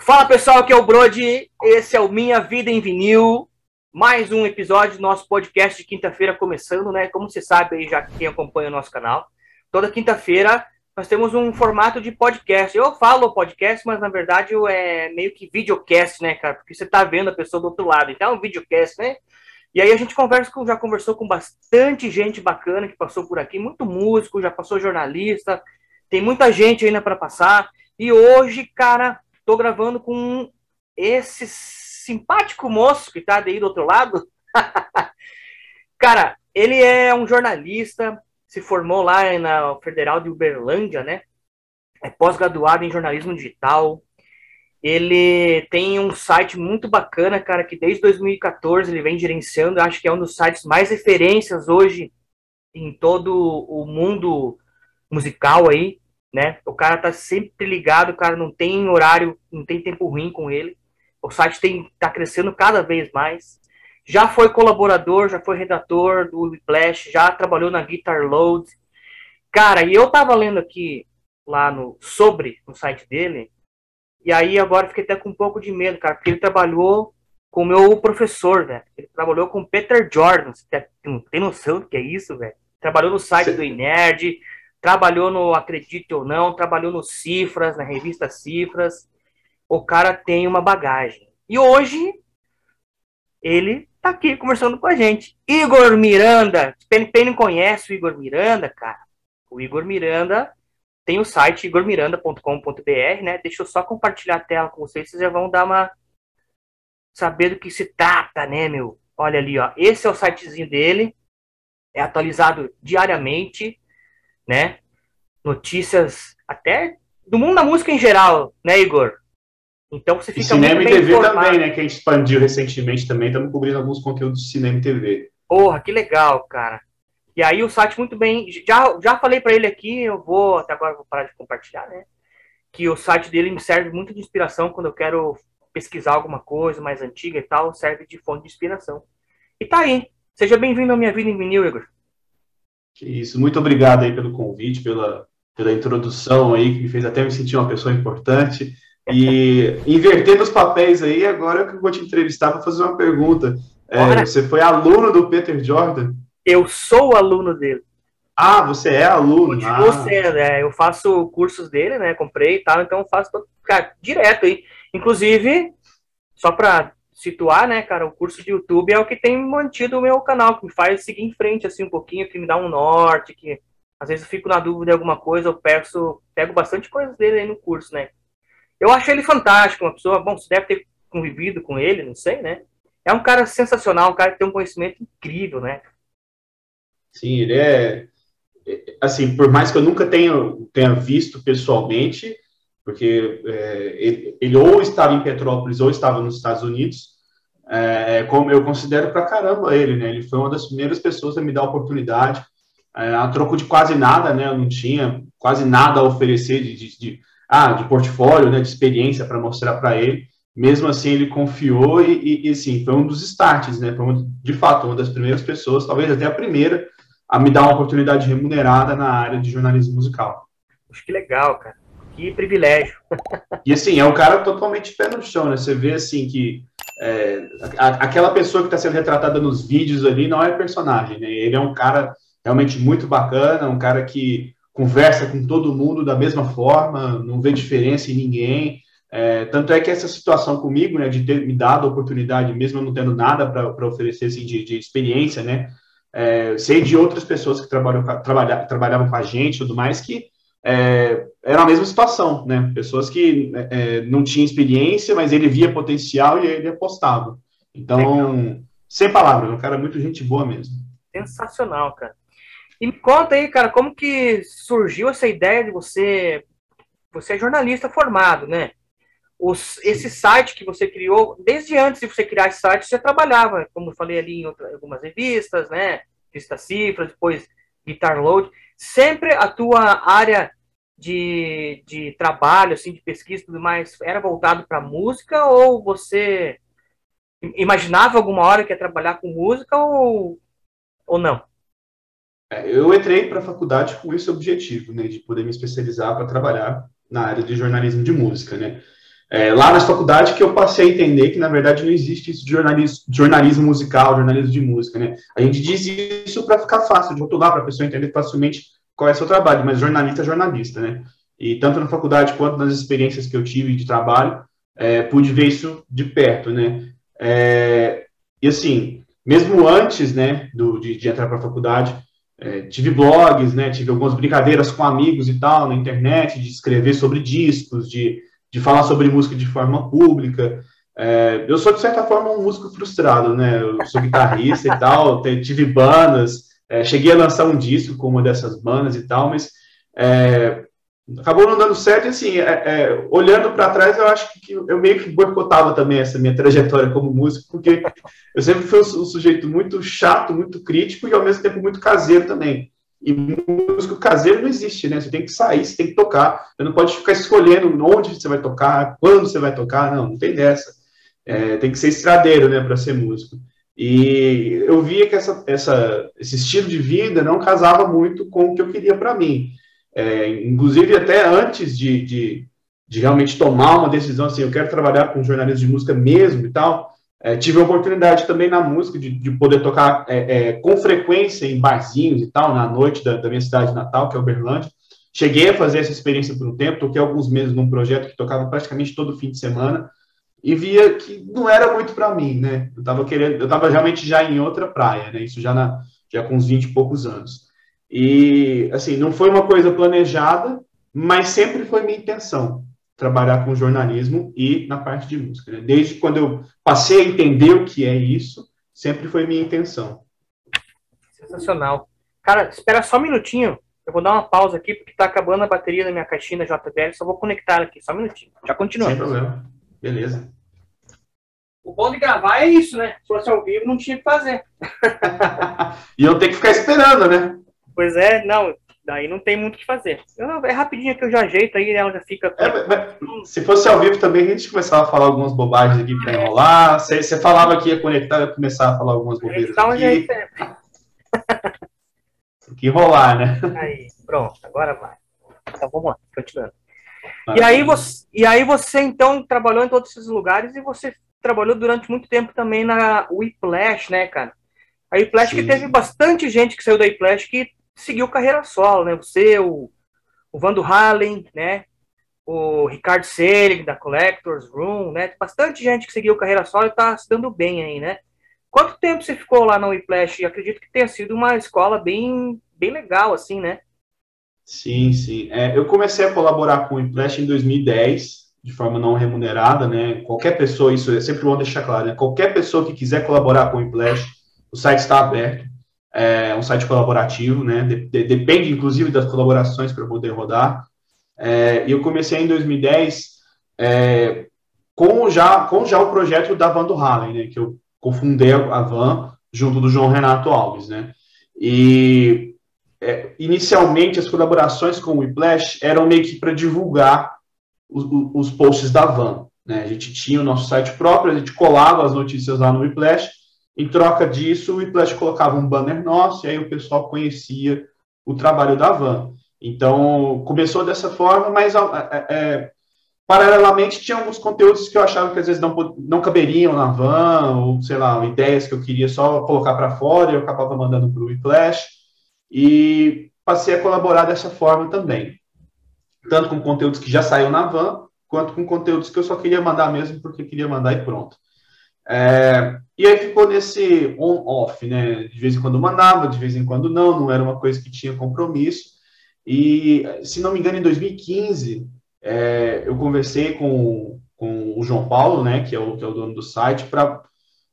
Fala pessoal, aqui é o Brody, esse é o Minha Vida em Vinil, mais um episódio do nosso podcast de quinta-feira começando, né? Como você sabe aí, já quem acompanha o nosso canal, toda quinta-feira nós temos um formato de podcast. Eu falo podcast, mas na verdade é meio que videocast, né, cara? Porque você tá vendo a pessoa do outro lado, então é um videocast, né? E aí a gente já conversou com bastante gente bacana que passou por aqui, muito músico, já passou jornalista, tem muita gente ainda para passar. E hoje, cara, tô gravando com esse simpático moço que tá aí do outro lado. Cara, ele é um jornalista, se formou lá na Federal de Uberlândia, né? É pós-graduado em jornalismo digital. Ele tem um site muito bacana, cara, que desde 2014 ele vem gerenciando. Acho que é um dos sites mais referências hoje em todo o mundo musical aí, né? O cara tá sempre ligado, o cara não tem horário, não tem tempo ruim com ele. O site tá crescendo cada vez mais. Já foi colaborador, já foi redator do Whiplash, já trabalhou na Guitar Load. Cara, e eu tava lendo aqui lá no site dele, e aí agora fiquei até com um pouco de medo, cara, porque ele trabalhou com o meu professor, velho. Ele trabalhou com o Peter Jordan. Você não tem noção do que é isso, velho? Trabalhou no site do Inerd, trabalhou no Acredite ou Não, trabalhou no Cifras, na revista Cifras. O cara tem uma bagagem. E hoje, ele tá aqui conversando com a gente. Igor Miranda. Quem não conhece o Igor Miranda, cara, o Igor Miranda tem o site igormiranda.com.br, né? Deixa eu só compartilhar a tela com vocês já vão dar uma... saber do que se trata, né, meu? Olha ali, ó. Esse é o sitezinho dele. É atualizado diariamente, né? Notícias até do mundo da música em geral, né, Igor? Então você fica muito bem informado. Cinema e TV também, né? Que a gente expandiu recentemente também. Estamos cobrindo alguns conteúdos de cinema e TV. Porra, que legal, cara. E aí o site muito bem... Já falei para ele aqui, até agora vou parar de compartilhar, né? Que o site dele me serve muito de inspiração quando eu quero pesquisar alguma coisa mais antiga e tal, serve de fonte de inspiração. E tá aí. Seja bem-vindo à Minha Vida em Vinil, Igor. Que isso. Muito obrigado aí pelo convite, pela introdução aí, que me fez até me sentir uma pessoa importante. E invertendo os papéis aí, agora eu vou te entrevistar para fazer uma pergunta. Você foi aluno do Peter Jordan? Eu sou aluno dele. Ah, você é aluno? Continuo sendo, né? Eu faço cursos dele, né? Comprei e tal, então eu faço direto aí. Inclusive, só para situar, né, cara, o curso de YouTube é o que tem mantido o meu canal, que me faz seguir em frente, assim, um pouquinho, que me dá um norte, que às vezes eu fico na dúvida de alguma coisa, eu pego bastante coisas dele aí no curso, né? Eu acho ele fantástico, uma pessoa, bom, você deve ter convivido com ele, não sei, né? É um cara sensacional, um cara que tem um conhecimento incrível, né? Sim, ele é... Assim, por mais que eu nunca tenha visto pessoalmente, porque ele ou estava em Petrópolis ou estava nos Estados Unidos, como eu considero pra caramba ele, né? Ele foi uma das primeiras pessoas a me dar a oportunidade, a troco de quase nada, né? Eu não tinha quase nada a oferecer de portfólio, né? De experiência para mostrar para ele. Mesmo assim, ele confiou e assim, foi um dos starts, né? Foi, de fato, uma das primeiras pessoas, talvez até a primeira, a me dar uma oportunidade remunerada na área de jornalismo musical. Acho que legal, cara. Que privilégio. E assim, é um cara totalmente pé no chão, né? Você vê assim que aquela pessoa que está sendo retratada nos vídeos ali não é personagem, né? Ele é um cara realmente muito bacana, um cara que conversa com todo mundo da mesma forma, não vê diferença em ninguém. Tanto é que essa situação comigo, né, de ter me dado a oportunidade, mesmo eu não tendo nada para oferecer assim, de experiência, né? Sei de outras pessoas que trabalhavam com a gente e tudo mais, que era a mesma situação, né? Pessoas que não tinham experiência, mas ele via potencial e ele apostava. Então, legal. Sem palavras, um cara muito gente boa mesmo. Sensacional, cara. E me conta aí, cara, como que surgiu essa ideia de você é jornalista formado, né? Esse site que você criou, desde antes de você criar esse site, você trabalhava, como eu falei ali em algumas revistas, né? Revista Cifras, depois Guitar Load. Sempre a tua área de trabalho, assim, de pesquisa e tudo mais, era voltado para música, ou você imaginava alguma hora que ia trabalhar com música, ou não? Eu entrei para a faculdade com esse objetivo, né? De poder me especializar para trabalhar na área de jornalismo de música, né? Lá na faculdade que eu passei a entender que, na verdade, não existe isso de jornalismo musical, jornalismo de música, né? A gente diz isso para ficar fácil de rotular, para a pessoa entender facilmente qual é o seu trabalho, mas jornalista é jornalista, né? E tanto na faculdade quanto nas experiências que eu tive de trabalho, pude ver isso de perto, né? E assim, mesmo antes, né, de entrar para a faculdade, tive blogs, né, tive algumas brincadeiras com amigos e tal na internet, de escrever sobre discos, de falar sobre música de forma pública. Eu sou, de certa forma, um músico frustrado, né? Eu sou guitarrista e tal, tive bandas, cheguei a lançar um disco com uma dessas bandas e tal, mas acabou não dando certo. E, assim, olhando para trás, eu acho que eu meio que boicotava também essa minha trajetória como músico, porque eu sempre fui um sujeito muito chato, muito crítico e, ao mesmo tempo, muito caseiro também. E músico caseiro não existe, né? Você tem que sair, você tem que tocar. Você não pode ficar escolhendo onde você vai tocar, quando você vai tocar. Não tem dessa. Tem que ser estradeiro, né, para ser músico. E eu via que esse estilo de vida não casava muito com o que eu queria para mim. Inclusive, até antes de realmente tomar uma decisão, assim, eu quero trabalhar com jornalismo de música mesmo e tal, tive a oportunidade também na música de poder tocar com frequência em barzinhos e tal, na noite da minha cidade natal, que é Uberlândia. Cheguei a fazer essa experiência por um tempo, toquei alguns meses num projeto que tocava praticamente todo fim de semana e via que não era muito para mim, né? Eu estava realmente já em outra praia, né? Isso já com uns 20 e poucos anos. E, assim, não foi uma coisa planejada, mas sempre foi minha intenção trabalhar com jornalismo e na parte de música, né? Desde quando eu passei a entender o que é isso, sempre foi minha intenção. Sensacional. Cara, espera só um minutinho. Eu vou dar uma pausa aqui, porque tá acabando a bateria da minha caixinha da JBL. Só vou conectar ela aqui, só um minutinho. Já continua. Sem problema. Beleza. O bom de gravar é isso, né? Se fosse ao vivo, não tinha o que fazer. E eu tenho que ficar esperando, né? Pois é, não. Daí não tem muito o que fazer. É rapidinho que eu já ajeito aí, ela já fica... mas se fosse ao vivo também, a gente começava a falar algumas bobagens aqui para enrolar. Você falava que ia conectar, eu ia começar a falar algumas bobeiras dá um aqui. jeito sempre. Tem que enrolar, né? Aí, pronto, agora vai. Então vamos lá, continuando. E aí você então trabalhou em todos esses lugares e você trabalhou durante muito tempo também na Whiplash, né, cara? A Whiplash que teve bastante gente que saiu da Whiplash que seguiu carreira solo, né? Você, o Vando Halen, né? O Ricardo Selig, da Collectors Room, né? Bastante gente que seguiu carreira solo e tá se dando bem aí, né? Quanto tempo você ficou lá na Whiplash? Eu acredito que tenha sido uma escola bem legal, assim, né? Sim, sim. Eu comecei a colaborar com o Whiplash em 2010, de forma não remunerada, né? Qualquer pessoa, isso é sempre bom deixar claro, né? Qualquer pessoa que quiser colaborar com o Whiplash, o site está aberto. É um site colaborativo, né? Depende, inclusive, das colaborações para poder rodar. E eu comecei em 2010 com já o projeto da Van do Halen, né? Que eu cofundei a Van junto do João Renato Alves, né? E inicialmente as colaborações com o Whiplash eram meio que para divulgar os posts da Van, né? A gente tinha o nosso site próprio, a gente colava as notícias lá no Whiplash. Em troca disso, o Whiplash colocava um banner nosso e aí o pessoal conhecia o trabalho da Van. Então, começou dessa forma, mas paralelamente tinha alguns conteúdos que eu achava que às vezes não caberiam na Van, ou sei lá, ideias que eu queria só colocar para fora e eu acabava mandando para o Whiplash. E passei a colaborar dessa forma também. Tanto com conteúdos que já saíram na Van, quanto com conteúdos que eu só queria mandar mesmo porque queria mandar e pronto. E aí ficou nesse on-off, né? De vez em quando mandava, de vez em quando não era uma coisa que tinha compromisso. E, se não me engano, em 2015, eu conversei com o João Paulo, né, que é o dono do site,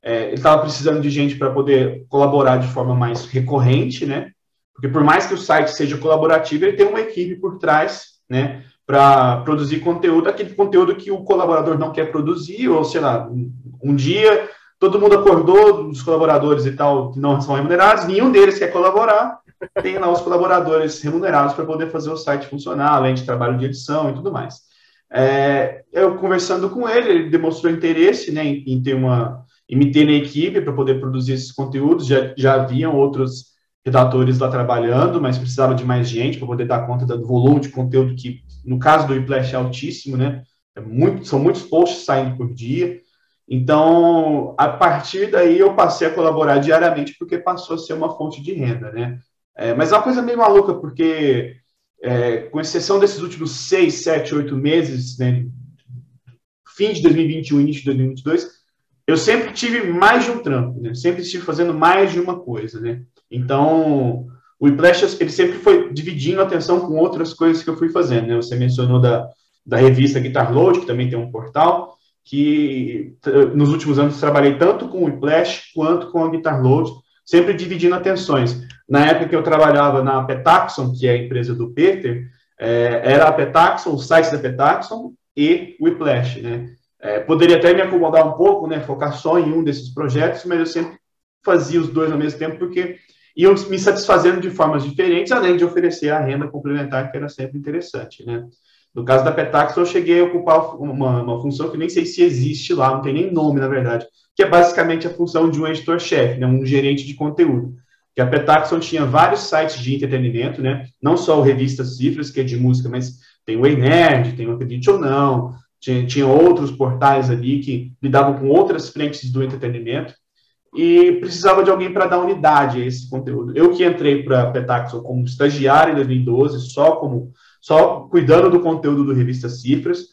ele estava precisando de gente para poder colaborar de forma mais recorrente, né? Porque por mais que o site seja colaborativo, ele tem uma equipe por trás, né, para produzir conteúdo, aquele conteúdo que o colaborador não quer produzir, ou sei lá, um dia todo mundo acordou, os colaboradores e tal, que não são remunerados, nenhum deles quer colaborar, tem lá os colaboradores remunerados para poder fazer o site funcionar, além de trabalho de edição e tudo mais. Eu conversando com ele demonstrou interesse, né, em me ter na equipe para poder produzir esses conteúdos, já haviam outros redatores lá trabalhando, mas precisava de mais gente para poder dar conta do volume de conteúdo que, no caso do Whiplash, é altíssimo, né? São muitos posts saindo por dia. Então, a partir daí, eu passei a colaborar diariamente, porque passou a ser uma fonte de renda, né? Mas é uma coisa meio maluca, porque, com exceção desses últimos 6, 7, 8 meses, né, fim de 2021, início de 2022, eu sempre tive mais de um trampo, né? Sempre estive fazendo mais de uma coisa, né? Então, o Whiplash, ele sempre foi dividindo a atenção com outras coisas que eu fui fazendo, né? Você mencionou da revista Guitar Load, que também tem um portal, que nos últimos anos trabalhei tanto com o Whiplash quanto com a Guitar Load, sempre dividindo atenções. Na época que eu trabalhava na Petaxon, que é a empresa do Peter, era a Petaxon, o site da Petaxon e o Whiplash, né? Poderia até me acomodar um pouco, né, focar só em um desses projetos, mas eu sempre fazia os dois ao mesmo tempo, porque iam me satisfazendo de formas diferentes, além de oferecer a renda complementar, que era sempre interessante, né? No caso da Petax, eu cheguei a ocupar uma função que nem sei se existe lá, não tem nem nome, na verdade, que é basicamente a função de um editor-chefe, né, um gerente de conteúdo. Que a Petaxon tinha vários sites de entretenimento, né, não só o Revista Cifras, que é de música, mas tem o Ei Nerd, tem o Acredite ou Não, tinha outros portais ali que lidavam com outras frentes do entretenimento, e precisava de alguém para dar unidade a esse conteúdo. Eu que entrei para a Petaxon como estagiário em 2012, só cuidando do conteúdo do Revista Cifras,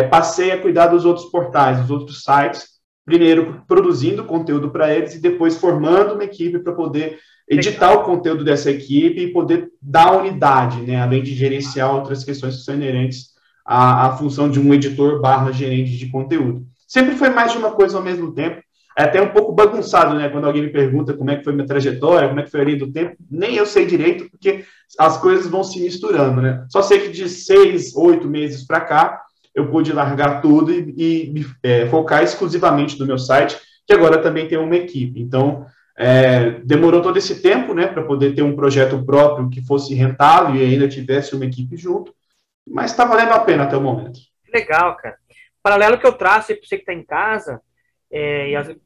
passei a cuidar dos outros portais, dos outros sites, primeiro produzindo conteúdo para eles e depois formando uma equipe para poder editar o conteúdo dessa equipe e poder dar unidade, né, além de gerenciar outras questões que são inerentes à função de um editor / gerente de conteúdo. Sempre foi mais de uma coisa ao mesmo tempo. É até um pouco bagunçado, né? Quando alguém me pergunta como é que foi minha trajetória, como é que foi a linha do tempo, nem eu sei direito, porque as coisas vão se misturando, né? Só sei que de 6, 8 meses para cá, eu pude largar tudo e me focar exclusivamente no meu site, que agora também tem uma equipe. Então, demorou todo esse tempo, né, para poder ter um projeto próprio que fosse rentável e ainda tivesse uma equipe junto, mas está valendo a pena até o momento. Legal, cara. Paralelo que eu traço aí para você que está em casa,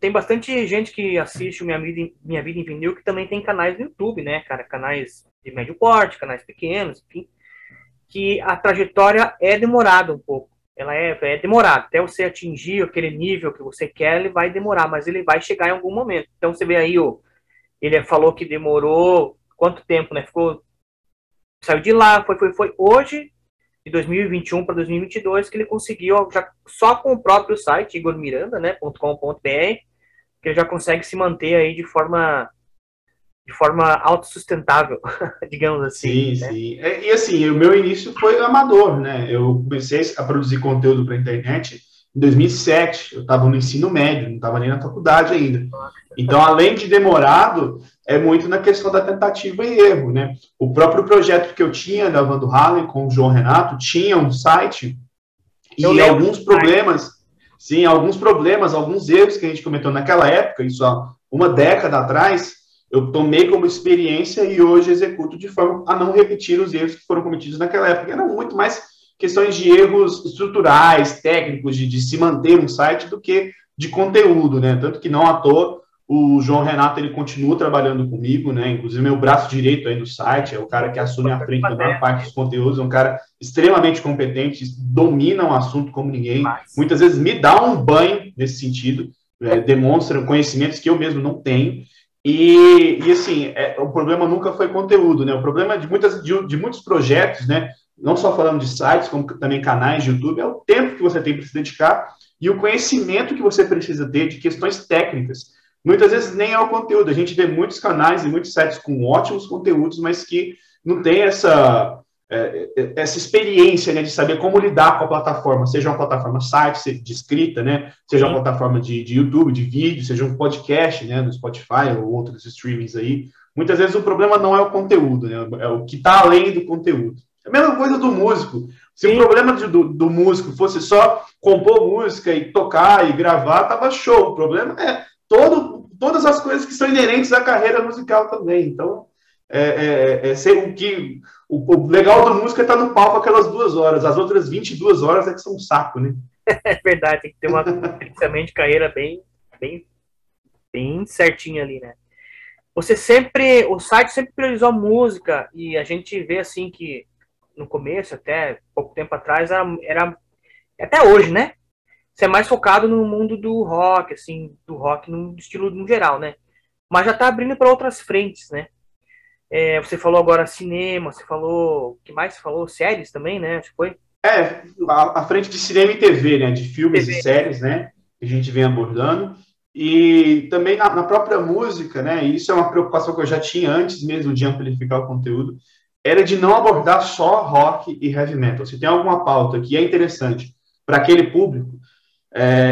tem bastante gente que assiste Minha Vida em Vinil que também tem canais no YouTube, né, cara? Canais de médio porte, canais pequenos, enfim. Que a trajetória é demorada um pouco. Ela é demorada. Até você atingir aquele nível que você quer, ele vai demorar, mas ele vai chegar em algum momento. Então você vê aí, ele falou que demorou quanto tempo, né? Saiu de lá, foi hoje, de 2021 para 2022, que ele conseguiu, já, só com o próprio site, igormiranda, né, .com.br, que ele já consegue se manter aí de forma autossustentável, digamos assim. Sim, né? sim. E assim, o meu início foi amador, né? Eu comecei a produzir conteúdo para a internet em 2007. Eu estava no ensino médio, não estava nem na faculdade ainda. Então, além de demorado, é muito na questão da tentativa e erro, né? O próprio projeto que eu tinha da Van do Halen com o João Renato tinha um site e alguns problemas, sim, alguns erros que a gente cometeu naquela época, isso há uma década atrás, eu tomei como experiência e hoje executo de forma a não repetir os erros que foram cometidos naquela época. Eram muito mais questões de erros estruturais, técnicos, de se manter um site do que de conteúdo, né? Tanto que não à toa o João Renato, ele continua trabalhando comigo, né? Inclusive meu braço direito aí no site, é o cara que assume a frente da maior parte dos conteúdos, é um cara extremamente competente, domina um assunto como ninguém, muitas vezes me dá um banho nesse sentido, demonstra conhecimentos que eu mesmo não tenho. E assim, o problema nunca foi conteúdo, né? O problema de muitos projetos, né? Não só falando de sites, como também canais de YouTube, é o tempo que você tem para se dedicar e o conhecimento que você precisa ter de questões técnicas. Muitas vezes nem é o conteúdo. A gente vê muitos canais e muitos sites com ótimos conteúdos, mas que não tem essa experiência, né, de saber como lidar com a plataforma, seja uma plataforma site, de escrita, né, seja uma plataforma de YouTube, de vídeo, seja um podcast, né, no Spotify ou outros streamings aí. Muitas vezes o problema não é o conteúdo, né, é o que está além do conteúdo. É a mesma coisa do músico. Se o problema do músico fosse só compor música e tocar e gravar, tava show. O problema é todas as coisas que são inerentes à carreira musical também. Então, o legal do músico é estar no palco aquelas 2 horas. As outras 22 horas é que são um saco, né? É verdade, tem que ter uma gerenciamento de carreira bem certinha ali, né? O site sempre priorizou a música e a gente vê assim que no começo, até pouco tempo atrás, até hoje, né? Você é mais focado no mundo do rock, assim, do rock no estilo no geral, né? Mas já tá abrindo para outras frentes, né? Você falou agora cinema, você falou, o que mais você falou? Séries também, né? Acho que foi. A frente de cinema e TV, né? De filmes e TV. séries, né? Que a gente vem abordando. E também na própria música, né? E isso é uma preocupação que eu já tinha antes mesmo de amplificar o conteúdo, era de não abordar só rock e heavy metal. Se tem alguma pauta que é interessante para aquele público,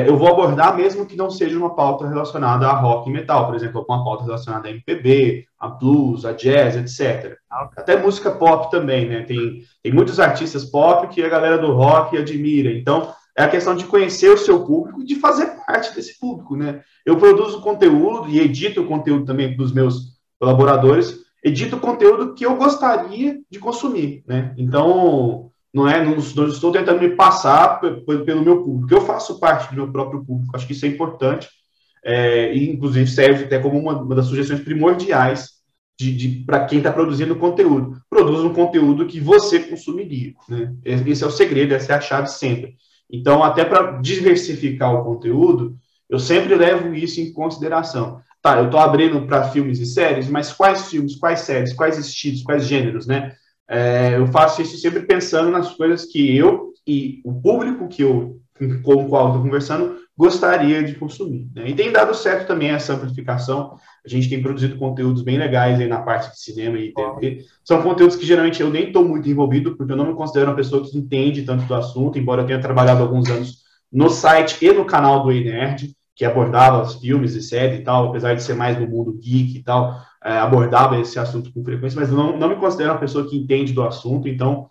eu vou abordar mesmo que não seja uma pauta relacionada a rock e metal, por exemplo, uma pauta relacionada a MPB, a blues, a jazz, etc. Até música pop também, né? Tem muitos artistas pop que a galera do rock admira. Então, é a questão de conhecer o seu público e de fazer parte desse público, né? Eu produzo conteúdo e edito o conteúdo também dos meus colaboradores, edito o conteúdo que eu gostaria de consumir, né? Então, não estou tentando me passar pelo meu público. Eu faço parte do meu próprio público. Acho que isso é importante. E, inclusive, serve até como uma das sugestões primordiais para quem está produzindo conteúdo. Produza um conteúdo que você consumiria, né? Esse é o segredo, essa é a chave sempre. Então, até para diversificar o conteúdo, eu sempre levo isso em consideração. Tá, eu estou abrindo para filmes e séries, mas quais filmes, quais séries, quais estilos, quais gêneros, né? Eu faço isso sempre pensando nas coisas que eu e o público com o qual estou conversando gostaria de consumir, né? E tem dado certo também essa amplificação. A gente tem produzido conteúdos bem legais aí na parte de cinema e TV. São conteúdos que geralmente eu nem estou muito envolvido, porque eu não me considero uma pessoa que entende tanto do assunto, embora eu tenha trabalhado alguns anos no site e no canal do Ei Nerd, que abordava os filmes e séries e tal, apesar de ser mais no mundo geek e tal, abordava esse assunto com frequência, mas não me considero uma pessoa que entende do assunto, então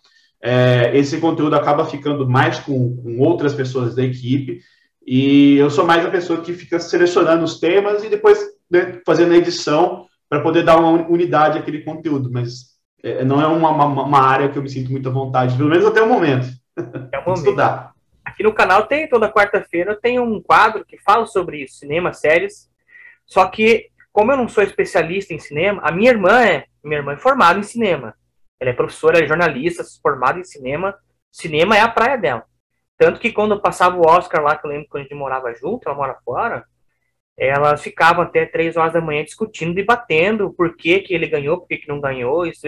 esse conteúdo acaba ficando mais com outras pessoas da equipe, e eu sou mais a pessoa que fica selecionando os temas e depois, né, fazendo a edição para poder dar uma unidade àquele conteúdo, mas não é uma área que eu me sinto muito à vontade, pelo menos até o momento. Estudar. Aqui no canal tem, toda quarta-feira, tem um quadro que fala sobre isso, cinema, séries. Só que, como eu não sou especialista em cinema, a minha irmã é formada em cinema. Ela é professora, é jornalista, formada em cinema. Cinema é a praia dela. Tanto que quando eu passava o Oscar lá, que eu lembro quando a gente morava junto, ela mora fora, elas ficavam até 3 horas da manhã discutindo, debatendo por que ele ganhou, por que não ganhou. Isso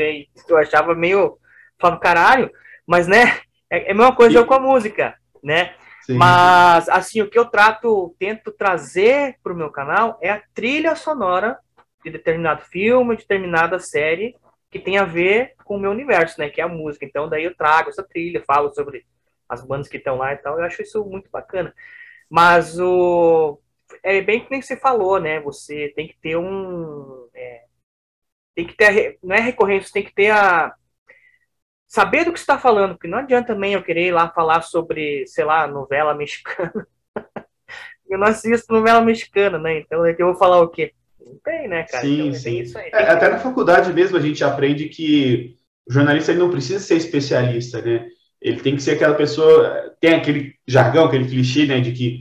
eu achava meio... Falava, caralho, mas, né, é a mesma coisa eu com a música, né? Sim. Mas, assim, o que eu tento trazer para o meu canal é a trilha sonora de determinado filme, de determinada série, que tem a ver com o meu universo, né? Que é a música. Então, daí eu trago essa trilha, falo sobre as bandas que estão lá e tal. Eu acho isso muito bacana. Mas é bem que nem você falou, né? Você tem que ter tem que ter... Não é recorrência, você tem que ter saber do que você está falando, porque não adianta também eu querer ir lá falar sobre, sei lá, novela mexicana. Eu não assisto novela mexicana, né? Então eu vou falar o quê? Não tem, né, cara? Sim, então, sim. Isso aí, até na faculdade mesmo a gente aprende que o jornalista ele não precisa ser especialista, né? Ele tem que ser aquela pessoa... Tem aquele jargão, aquele clichê, né, de que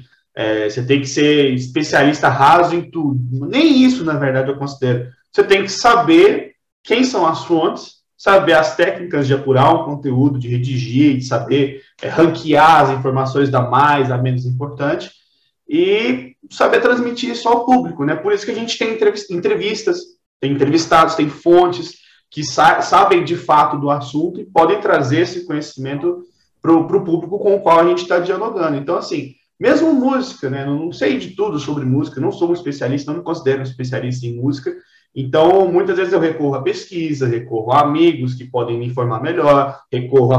você tem que ser especialista raso em tudo. Nem isso, na verdade, eu considero. Você tem que saber quem são as fontes, saber as técnicas de apurar um conteúdo, de redigir, de saber ranquear as informações da mais, a menos importante, e saber transmitir isso ao público, né? Por isso que a gente tem entrevistas, tem entrevistados, tem fontes que sabem de fato do assunto e podem trazer esse conhecimento para o público com o qual a gente está dialogando. Então, assim, mesmo música, né? Eu não sei de tudo sobre música, não sou um especialista, não me considero um especialista em música. Então, muitas vezes eu recorro a pesquisa, recorro a amigos que podem me informar melhor, recorro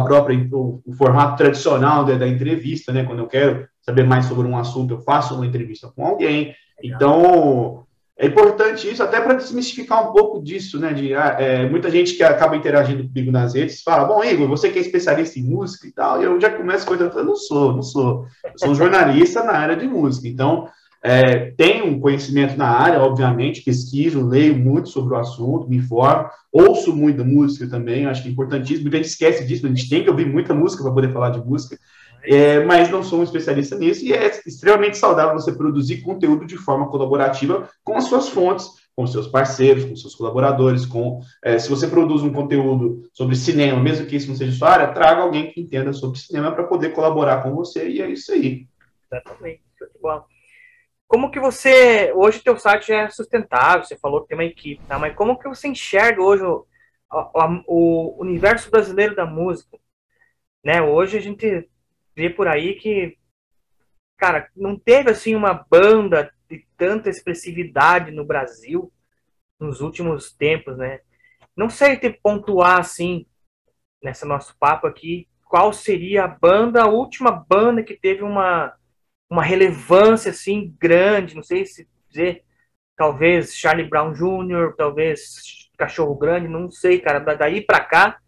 o formato tradicional da entrevista, né? Quando eu quero saber mais sobre um assunto, eu faço uma entrevista com alguém. Então, é importante isso, até para desmistificar um pouco disso, né? Muita gente que acaba interagindo comigo nas redes fala, bom, Igor, você que é especialista em música e tal, e eu já começo com eu não sou. Eu sou um jornalista na área de música. Então, tenho um conhecimento na área, obviamente, pesquiso, leio muito sobre o assunto, me informo, ouço muita música também, acho que é importantíssimo, muita gente esquece disso, a gente tem que ouvir muita música para poder falar de música, mas não sou um especialista nisso, e é extremamente saudável você produzir conteúdo de forma colaborativa com as suas fontes, com seus parceiros, com seus colaboradores, se você produz um conteúdo sobre cinema, mesmo que isso não seja sua área, traga alguém que entenda sobre cinema para poder colaborar com você, e é isso aí. Exatamente. Bom, como que você, hoje o teu site é sustentável, você falou que tem uma equipe, tá? Mas como que você enxerga hoje o universo brasileiro da música? Né? Hoje a gente vê por aí que, cara, não teve assim uma banda de tanta expressividade no Brasil nos últimos tempos, né? Não sei te pontuar assim, nesse nosso papo aqui, qual seria a última banda que teve uma relevância assim grande, não sei se dizer, talvez Charlie Brown Jr., talvez Cachorro Grande, não sei, cara, daí pra cá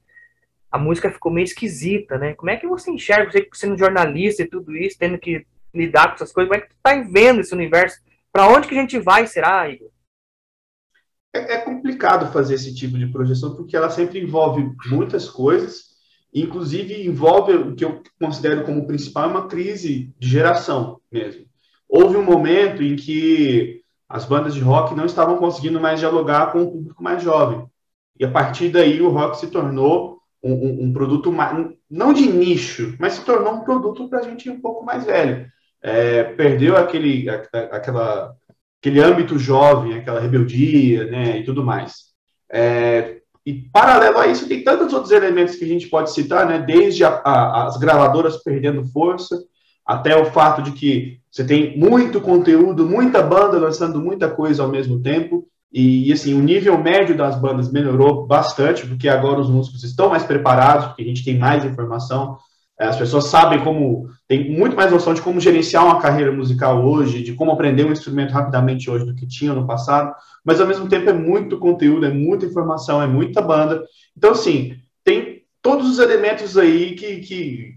a música ficou meio esquisita, né? Como é que você enxerga, você sendo jornalista e tudo isso, tendo que lidar com essas coisas, como é que tu tá vendo esse universo? Pra onde que a gente vai, será, Igor? É complicado fazer esse tipo de projeção, porque ela sempre envolve muitas coisas, inclusive envolve o que eu considero como principal uma crise de geração mesmo. Houve um momento em que as bandas de rock não estavam conseguindo mais dialogar com o público mais jovem. E a partir daí o rock se tornou um produto, não de nicho, mas se tornou um produto para a gente um pouco mais velho. Perdeu aquele âmbito jovem, aquela rebeldia, né, e tudo mais. E paralelo a isso, tem tantos outros elementos que a gente pode citar, né, desde as gravadoras perdendo força, até o fato de que você tem muito conteúdo, muita banda lançando muita coisa ao mesmo tempo, e assim, o nível médio das bandas melhorou bastante, porque agora os músicos estão mais preparados, porque a gente tem mais informação, as pessoas sabem tem muito mais noção de como gerenciar uma carreira musical hoje, de como aprender um instrumento rapidamente hoje do que tinha no passado, mas ao mesmo tempo é muito conteúdo, é muita informação, é muita banda. Então, assim, tem todos os elementos aí que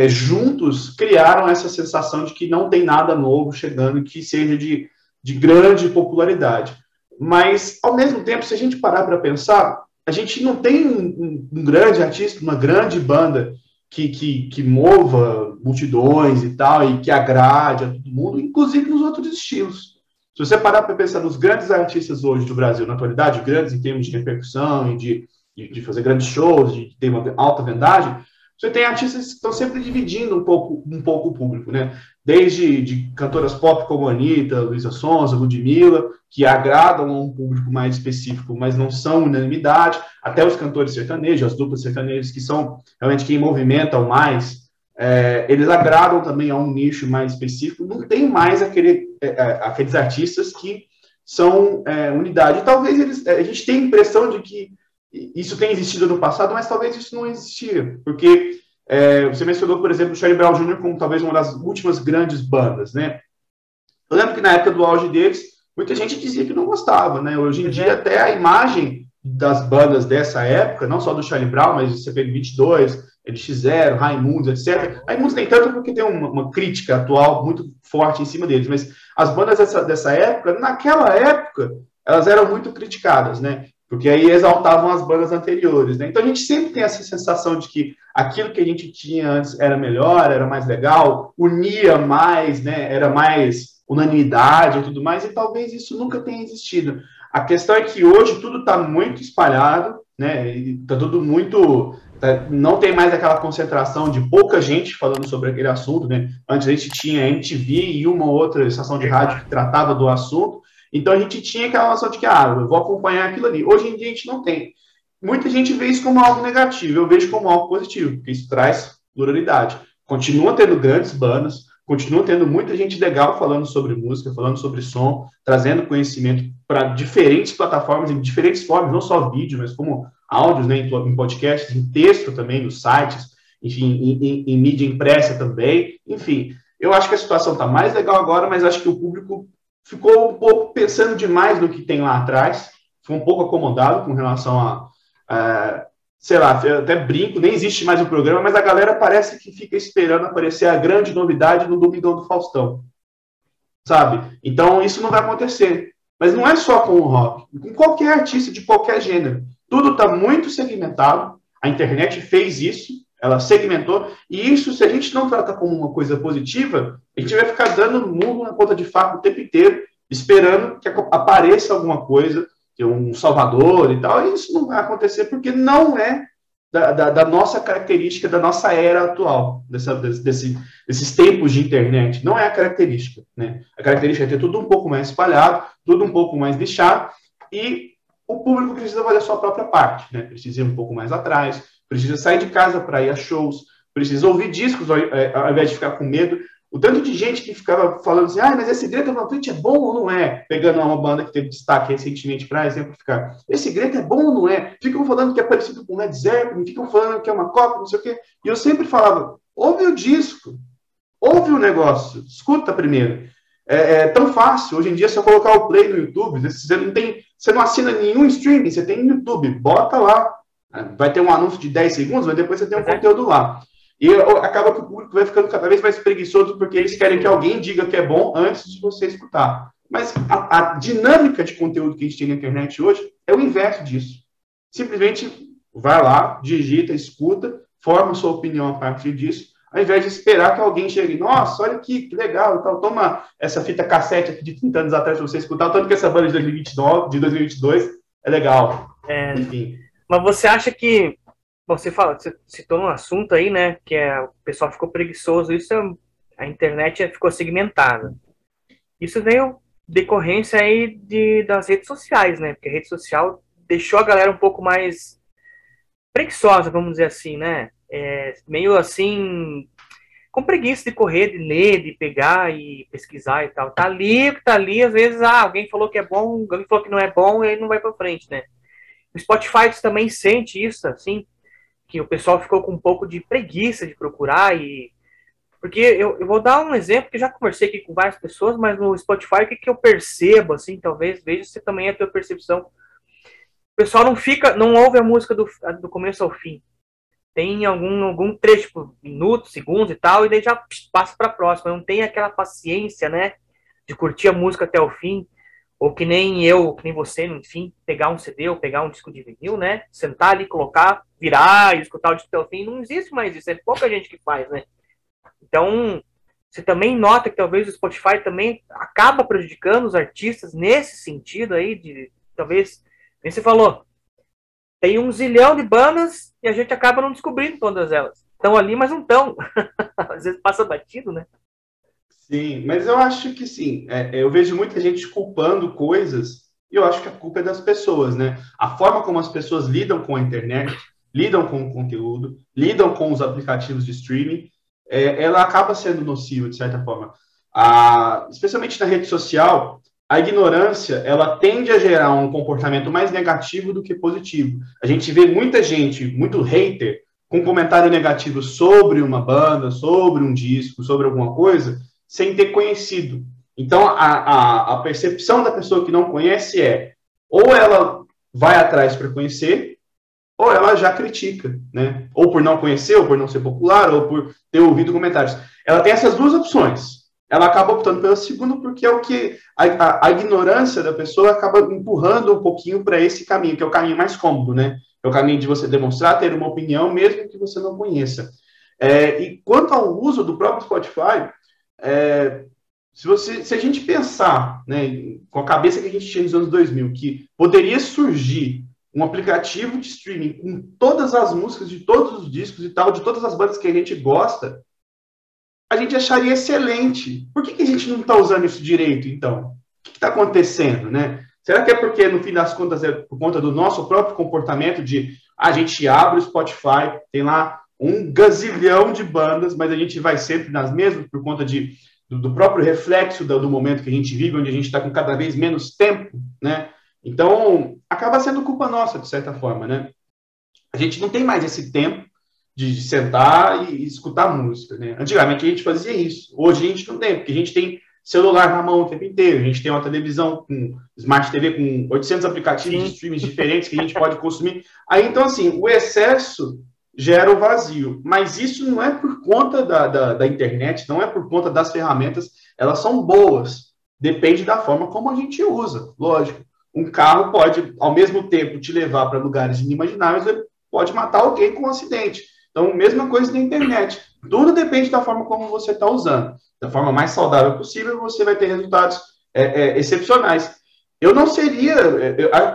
juntos criaram essa sensação de que não tem nada novo chegando que seja de grande popularidade. Mas, ao mesmo tempo, se a gente parar para pensar, a gente não tem um grande artista, uma grande banda que mova multidões e tal, e que agrade a todo mundo, inclusive nos outros estilos. Se você parar para pensar nos grandes artistas hoje do Brasil, na atualidade, grandes em termos de repercussão e de fazer grandes shows, de ter uma alta vendagem, você tem artistas que estão sempre dividindo um pouco o público, né? Desde de cantoras pop como a Anitta, Luísa Sonza, Ludmilla, que agradam a um público mais específico, mas não são unanimidade, até os cantores sertanejos, as duplas sertanejas, que são realmente quem movimentam mais, eles agradam também a um nicho mais específico. Não tem mais aqueles artistas que são unidade. E talvez a gente tenha a impressão de que isso tem existido no passado, mas talvez isso não existia, porque você mencionou, por exemplo, o Charlie Brown Jr. como talvez uma das últimas grandes bandas, né? Eu lembro que na época do auge deles, muita gente dizia que não gostava, né? Hoje em dia, até a imagem das bandas dessa época, não só do Charlie Brown, mas do CPM22, NX0, Raimundos, etc. Raimundos nem tanto porque tem uma crítica atual muito forte em cima deles, mas as bandas dessa época, naquela época, elas eram muito criticadas, né? Porque aí exaltavam as bandas anteriores, né? Então a gente sempre tem essa sensação de que aquilo que a gente tinha antes era melhor, era mais legal, unia mais, né? Era mais unanimidade e tudo mais, e talvez isso nunca tenha existido. A questão é que hoje tudo está muito espalhado, né? Está tudo muito... não tem mais aquela concentração de pouca gente falando sobre aquele assunto, né? Antes a gente tinha MTV e uma outra estação de rádio que tratava do assunto. Então a gente tinha aquela noção de que, eu vou acompanhar aquilo ali. Hoje em dia a gente não tem. Muita gente vê isso como algo negativo, eu vejo como algo positivo, porque isso traz pluralidade. Continua tendo grandes bandas, continua tendo muita gente legal falando sobre música, falando sobre som, trazendo conhecimento para diferentes plataformas, em diferentes formas, não só vídeo, mas como áudios, né, em podcasts, em texto também, nos sites, enfim, em mídia impressa também. Enfim, eu acho que a situação está mais legal agora, mas acho que o público ficou um pouco pensando demais no que tem lá atrás, ficou um pouco acomodado com relação sei lá, eu até brinco, nem existe mais o programa, mas a galera parece que fica esperando aparecer a grande novidade no Domingão do Faustão, sabe? Então isso não vai acontecer. Mas não é só com o rock, com qualquer artista de qualquer gênero. Tudo está muito segmentado, a internet fez isso, ela segmentou, e isso, se a gente não trata como uma coisa positiva, a gente vai ficar dando murro na ponta de faca o tempo inteiro, esperando que apareça alguma coisa, que é um salvador e tal, e isso não vai acontecer porque não é da nossa característica, da nossa era atual, desses tempos de internet. Não é a característica, né? A característica é ter tudo um pouco mais espalhado, tudo um pouco mais lixado, e o público precisa fazer a sua própria parte, né? Precisa ir um pouco mais atrás, precisa sair de casa para ir a shows, precisa ouvir discos ao invés de ficar com medo. O tanto de gente que ficava falando assim, mas esse Greta Van Fleet é bom ou não é? Pegando uma banda que teve destaque recentemente para exemplificar. Esse Greta é bom ou não é? Ficam falando que é parecido com Led Zeppelin, ficam falando que é uma cópia, não sei o quê. E eu sempre falava, ouve o disco, ouve o negócio, escuta primeiro. É tão fácil, hoje em dia, é só colocar o play no YouTube, você não assina nenhum streaming, você tem no YouTube, bota lá, vai ter um anúncio de 10 segundos, mas depois você tem um conteúdo lá. E acaba que o público vai ficando cada vez mais preguiçoso porque eles querem que alguém diga que é bom antes de você escutar. Mas a dinâmica de conteúdo que a gente tem na internet hoje é o inverso disso. Simplesmente vai lá, digita, escuta, forma sua opinião a partir disso, ao invés de esperar que alguém chegue, nossa, olha aqui, que legal, então, toma essa fita cassete aqui de 30 anos atrás para você escutar, tanto que essa banda de 2022 é legal. Enfim. Mas você acha que você citou um assunto aí, né, que o pessoal ficou preguiçoso, a internet ficou segmentada. Isso veio decorrência aí das redes sociais, né, porque a rede social deixou a galera um pouco mais preguiçosa, vamos dizer assim, né, meio assim, com preguiça de correr, de ler, de pegar e pesquisar e tal. Tá ali, às vezes, alguém falou que é bom, alguém falou que não é bom, e aí não vai pra frente, né. O Spotify também sente isso, assim, que o pessoal ficou com um pouco de preguiça de procurar porque eu vou dar um exemplo que eu já conversei aqui com várias pessoas, mas no Spotify o que eu percebo, assim, talvez veja se também é a tua percepção. O pessoal não ouve a música do começo ao fim. Tem algum trecho, tipo, minutos, segundos e tal, e daí já passa para a próxima. Não tem aquela paciência, né, de curtir a música até o fim. Ou que nem eu, que nem você, enfim, pegar um CD ou pegar um disco de vinil, né? Sentar ali, colocar, virar e escutar o disco até o fim. Não existe mais isso, é pouca gente que faz, né? Então, você também nota que talvez o Spotify também acaba prejudicando os artistas nesse sentido aí, talvez, como você falou, tem 1 zilhão de bandas e a gente acaba não descobrindo todas elas. Estão ali, mas não estão. Às vezes passa batido, né? Sim, mas eu acho que sim. Eu vejo muita gente culpando coisas e eu acho que a culpa é das pessoas, né? A forma como as pessoas lidam com a internet, lidam com o conteúdo, lidam com os aplicativos de streaming, ela acaba sendo nociva, de certa forma. Especialmente na rede social, a ignorância, ela tende a gerar um comportamento mais negativo do que positivo. A gente vê muita gente, muito hater, com comentário negativo sobre uma banda, sobre um disco, sobre alguma coisa, sem ter conhecido. Então, a percepção da pessoa que não conhece ou ela vai atrás para conhecer, ou ela já critica, né? Ou por não conhecer, ou por não ser popular, ou por ter ouvido comentários. Ela tem essas duas opções. Ela acaba optando pela segunda porque é o que a ignorância da pessoa acaba empurrando um pouquinho para esse caminho, que é o caminho mais cômodo, né? É o caminho de você demonstrar, ter uma opinião, mesmo que você não conheça. E quanto ao uso do próprio Spotify, se a gente pensar, né, com a cabeça que a gente tinha nos anos 2000, que poderia surgir um aplicativo de streaming com todas as músicas de todos os discos e tal, de todas as bandas que a gente gosta, a gente acharia excelente. Por que a gente não está usando isso direito, então? O que está acontecendo, né? Será que é porque, no fim das contas, é por conta do nosso próprio comportamento de a gente abre o Spotify, tem lá um gazilhão de bandas, mas a gente vai sempre nas mesmas por conta do próprio reflexo do momento que a gente vive, onde a gente está com cada vez menos tempo, né? Então, acaba sendo culpa nossa, de certa forma, né? A gente não tem mais esse tempo de sentar e escutar música, né? Antigamente a gente fazia isso. Hoje a gente não tem, porque a gente tem celular na mão o tempo inteiro, a gente tem uma televisão com Smart TV com 800 aplicativos de streams diferentes que a gente pode consumir. Aí, então, assim, o excesso gera o vazio. Mas isso não é por conta da internet, não é por conta das ferramentas, elas são boas. Depende da forma como a gente usa, lógico. Um carro pode, ao mesmo tempo, te levar para lugares inimagináveis, ele pode matar alguém com um acidente. Então, mesma coisa na internet. Tudo depende da forma como você está usando. Da forma mais saudável possível, você vai ter resultados excepcionais. Eu não seria,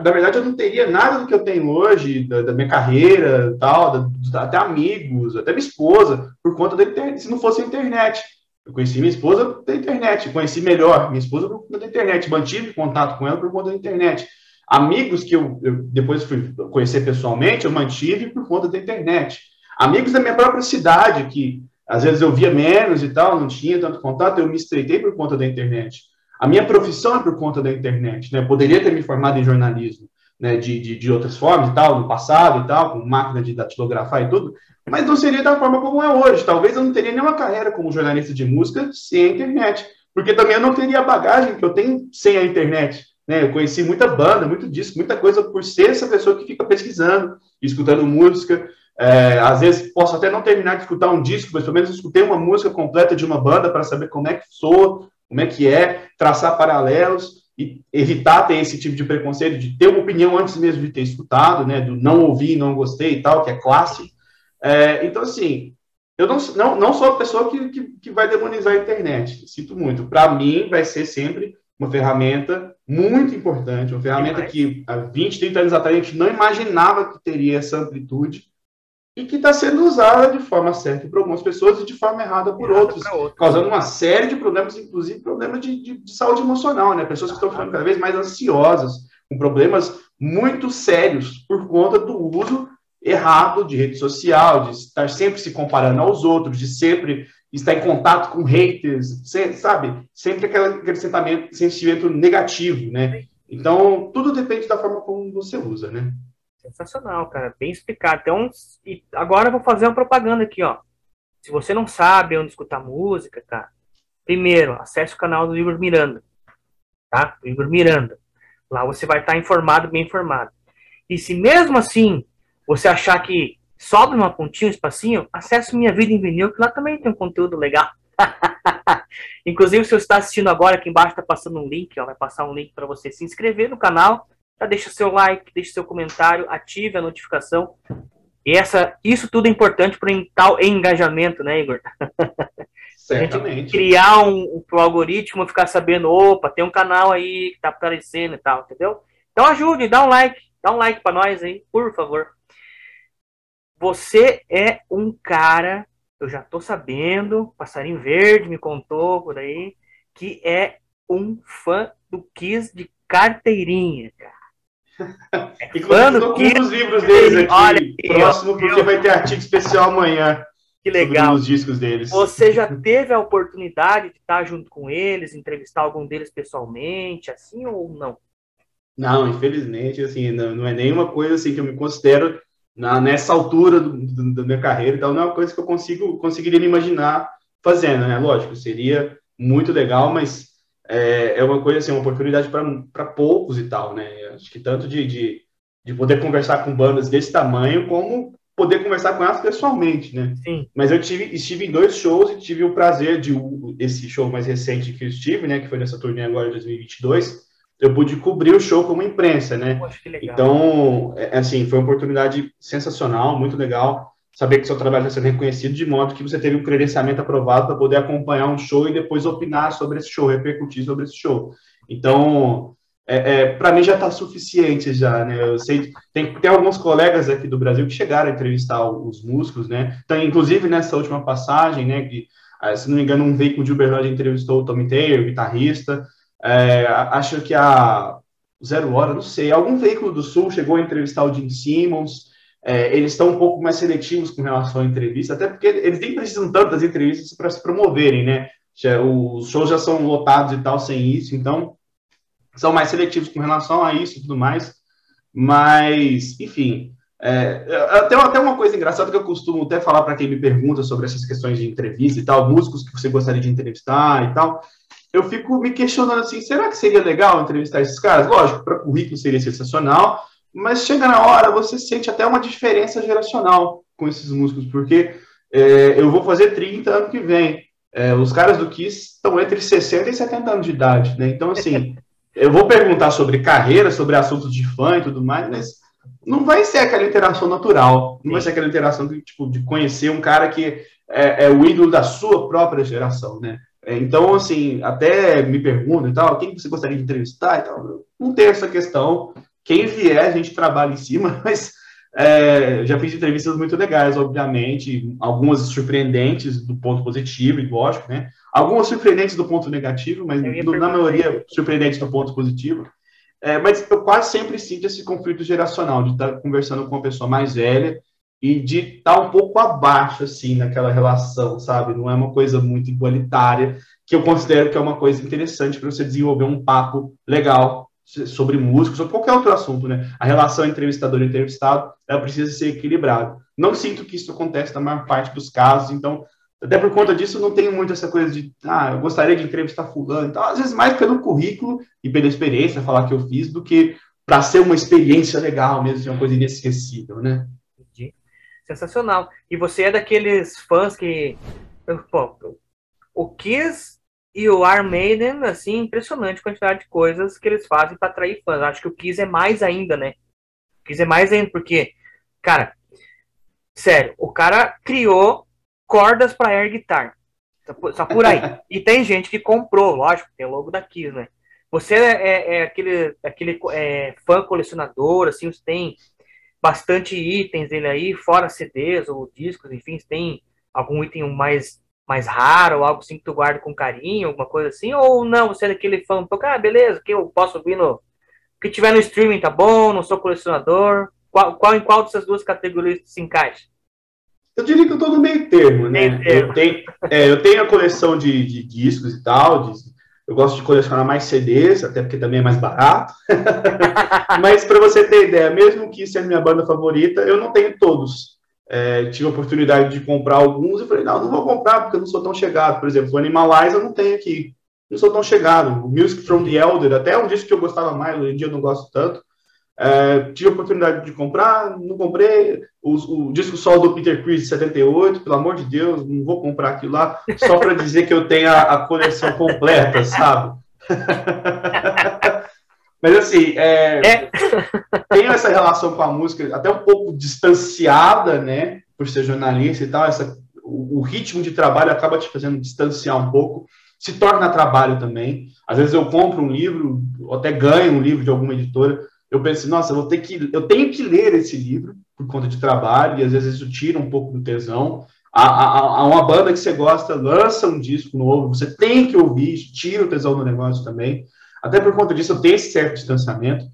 na verdade, eu não teria nada do que eu tenho hoje, da minha carreira, tal, até amigos, até minha esposa, por conta da internet, se não fosse a internet. Eu conheci minha esposa da internet, conheci melhor minha esposa por conta da internet, mantive contato com ela por conta da internet. Amigos que eu depois fui conhecer pessoalmente, eu mantive por conta da internet. Amigos da minha própria cidade, que às vezes eu via menos e tal, não tinha tanto contato, eu me estreitei por conta da internet. A minha profissão é por conta da internet, né? Eu poderia ter me formado em jornalismo, né, de outras formas e tal, no passado e tal, com máquina de datilografar e tudo, mas não seria da forma como é hoje. Talvez eu não teria nenhuma carreira como jornalista de música sem a internet, porque também eu não teria a bagagem que eu tenho sem a internet, né? Eu conheci muita banda, muito disco, muita coisa por ser essa pessoa que fica pesquisando, escutando música. Às vezes posso até não terminar de escutar um disco, mas pelo menos escutei uma música completa de uma banda para saber como é que soa, como é que traçar paralelos e evitar ter esse tipo de preconceito, de ter uma opinião antes mesmo de ter escutado, né, do não ouvir, não gostei e tal, que é clássico. Então, assim, eu não sou a pessoa que vai demonizar a internet, sinto muito. Para mim, vai ser sempre uma ferramenta muito importante, uma ferramenta que há 20, 30 anos atrás a gente não imaginava que teria essa amplitude, e que está sendo usada de forma certa por algumas pessoas e de forma errada por outros, causando uma série de problemas, inclusive problemas de saúde emocional, né? Pessoas que estão ficando cada vez mais ansiosas, com problemas muito sérios por conta do uso errado de rede social, de estar sempre se comparando aos outros, de sempre estar em contato com haters, sabe? Sempre aquele sentimento negativo, né? Então, tudo depende da forma como você usa, né? Sensacional, cara. Bem explicado. Então, agora eu vou fazer uma propaganda aqui, ó. Se você não sabe onde escutar música, cara, primeiro, acesse o canal do Igor Miranda, tá? Do Igor Miranda. Lá você vai estar informado, bem informado. E se mesmo assim você achar que sobra uma pontinha, um espacinho, acesse Minha Vida em Vinil, que lá também tem um conteúdo legal. Inclusive, se você está assistindo agora, aqui embaixo está passando um link, ó, vai passar um link para você se inscrever no canal. Já deixa seu like, deixa seu comentário, ative a notificação. E isso tudo é importante para o engajamento, né, Igor? Certamente. Criar pro algoritmo ficar sabendo, opa, tem um canal aí que tá aparecendo e tal, entendeu? Então ajude, dá um like para nós aí, por favor. Você é um cara, eu já tô sabendo, Passarinho Verde me contou por aí, que é um fã do Kiss de carteirinha, cara. Inclusive, estou com um dos livros deles aqui, olha, próximo, porque vai ter artigo especial amanhã. Que legal. Os discos deles. Você já teve a oportunidade de estar junto com eles, entrevistar algum deles pessoalmente, assim, ou não? Não, infelizmente, assim, não é nenhuma coisa assim que eu me considero nessa altura da minha carreira e tal, não é uma coisa que eu conseguiria me imaginar fazendo, né? Lógico, seria muito legal, mas é uma coisa assim, uma oportunidade para poucos e tal, né? Acho que tanto de poder conversar com bandas desse tamanho, como poder conversar com elas pessoalmente, né? Sim. Mas eu estive em 2 shows e tive o prazer esse show mais recente que eu estive, né? Que foi nessa turnê agora de 2022, eu pude cobrir o show como imprensa, né? Poxa, que legal. Então, assim, foi uma oportunidade sensacional, muito legal. Saber que seu trabalho está sendo reconhecido, de modo que você teve um credenciamento aprovado para poder acompanhar um show e depois opinar sobre esse show, repercutir sobre esse show. Então, para mim já está suficiente já, né? Eu sei, tem alguns colegas aqui do Brasil que chegaram a entrevistar os músicos, né? Então, inclusive nessa última passagem, né? Que, se não me engano, um veículo de Uberlândia entrevistou o Tommy Taylor, o guitarrista. Acho que a Zero Hora, não sei, algum veículo do Sul chegou a entrevistar o Gene Simmons. Eles estão um pouco mais seletivos com relação à entrevista, até porque eles nem precisam tantas entrevistas para se promoverem, né? Os shows já são lotados e tal sem isso, então são mais seletivos com relação a isso e tudo mais. Mas, enfim, até uma coisa engraçada que eu costumo até falar para quem me pergunta sobre essas questões de entrevista e tal, músicos que você gostaria de entrevistar e tal. Eu fico me questionando assim, será que seria legal entrevistar esses caras? Lógico, para currículo seria sensacional, mas chega na hora, você sente até uma diferença geracional com esses músicos, porque eu vou fazer 30 ano que vem. Os caras do Kiss estão entre 60 e 70 anos de idade, né? Então, assim, eu vou perguntar sobre carreira, sobre assuntos de fã e tudo mais, mas não vai ser aquela interação natural, não vai ser aquela interação de conhecer um cara que é o ídolo da sua própria geração, né? Então, assim, até me perguntam e tal, quem você gostaria de entrevistar e tal. Não tem essa questão. Quem vier, a gente trabalha em cima, mas já fiz entrevistas muito legais, obviamente, algumas surpreendentes do ponto positivo, e lógico, né? Algumas surpreendentes do ponto negativo, mas na maioria surpreendentes do ponto positivo. Mas eu quase sempre sinto esse conflito geracional, de estar conversando com uma pessoa mais velha e de estar um pouco abaixo, assim, naquela relação, sabe? Não é uma coisa muito igualitária, que eu considero que é uma coisa interessante para você desenvolver um papo legal sobre música, sobre qualquer outro assunto, né? A relação entrevistador e entrevistado, ela precisa ser equilibrada. Não sinto que isso acontece na maior parte dos casos, então, até por conta disso, eu não tenho muito essa coisa de, eu gostaria de entrevistar fulano e tal, às vezes mais pelo currículo e pela experiência, falar que eu fiz, do que para ser uma experiência legal mesmo, ser uma coisa inesquecível, né? Entendi. Sensacional. E você é daqueles fãs que... Pô, o Kiss e o Iron Maiden, assim, impressionante a quantidade de coisas que eles fazem para atrair fãs. Acho que o Kiss é mais ainda, né? O Kiss é mais ainda, porque, cara, sério, o cara criou cordas para air guitar. Só por aí. E tem gente que comprou, lógico, tem o logo da Kiss, né? Você é aquele fã colecionador, assim, você tem bastante itens dele aí, fora CDs ou discos, enfim, você tem algum item mais raro, ou algo assim que tu guarda com carinho, alguma coisa assim, ou não, você é daquele fã, beleza, que eu posso ouvir no que tiver no streaming, tá bom, não sou colecionador. Em qual dessas duas categorias se encaixa? Eu diria que eu estou no meio termo, né? Eu tenho a coleção de discos e tal, eu gosto de colecionar mais CDs, até porque também é mais barato. Mas para você ter ideia, mesmo que sendo minha banda favorita, eu não tenho todos. Tive a oportunidade de comprar alguns e falei, não vou comprar porque eu não sou tão chegado. Por exemplo, o Animalize eu não tenho aqui, não sou tão chegado. O Music from the Elder, até um disco que eu gostava mais, hoje em dia eu não gosto tanto. Tive a oportunidade de comprar, não comprei. O disco solo do Peter Criss de 78, pelo amor de Deus, não vou comprar aquilo lá, só para dizer que eu tenho a coleção completa, sabe? Mas assim, tenho essa relação com a música até um pouco distanciada, né, por ser jornalista e tal, o ritmo de trabalho acaba te fazendo distanciar um pouco, se torna trabalho também. Às vezes eu compro um livro, ou até ganho um livro de alguma editora, eu penso, nossa, eu tenho que ler esse livro por conta de trabalho, e às vezes isso tira um pouco do tesão. Há uma banda que você gosta, lança um disco novo, você tem que ouvir, tira o tesão do negócio também. Até por conta disso eu tenho esse certo distanciamento,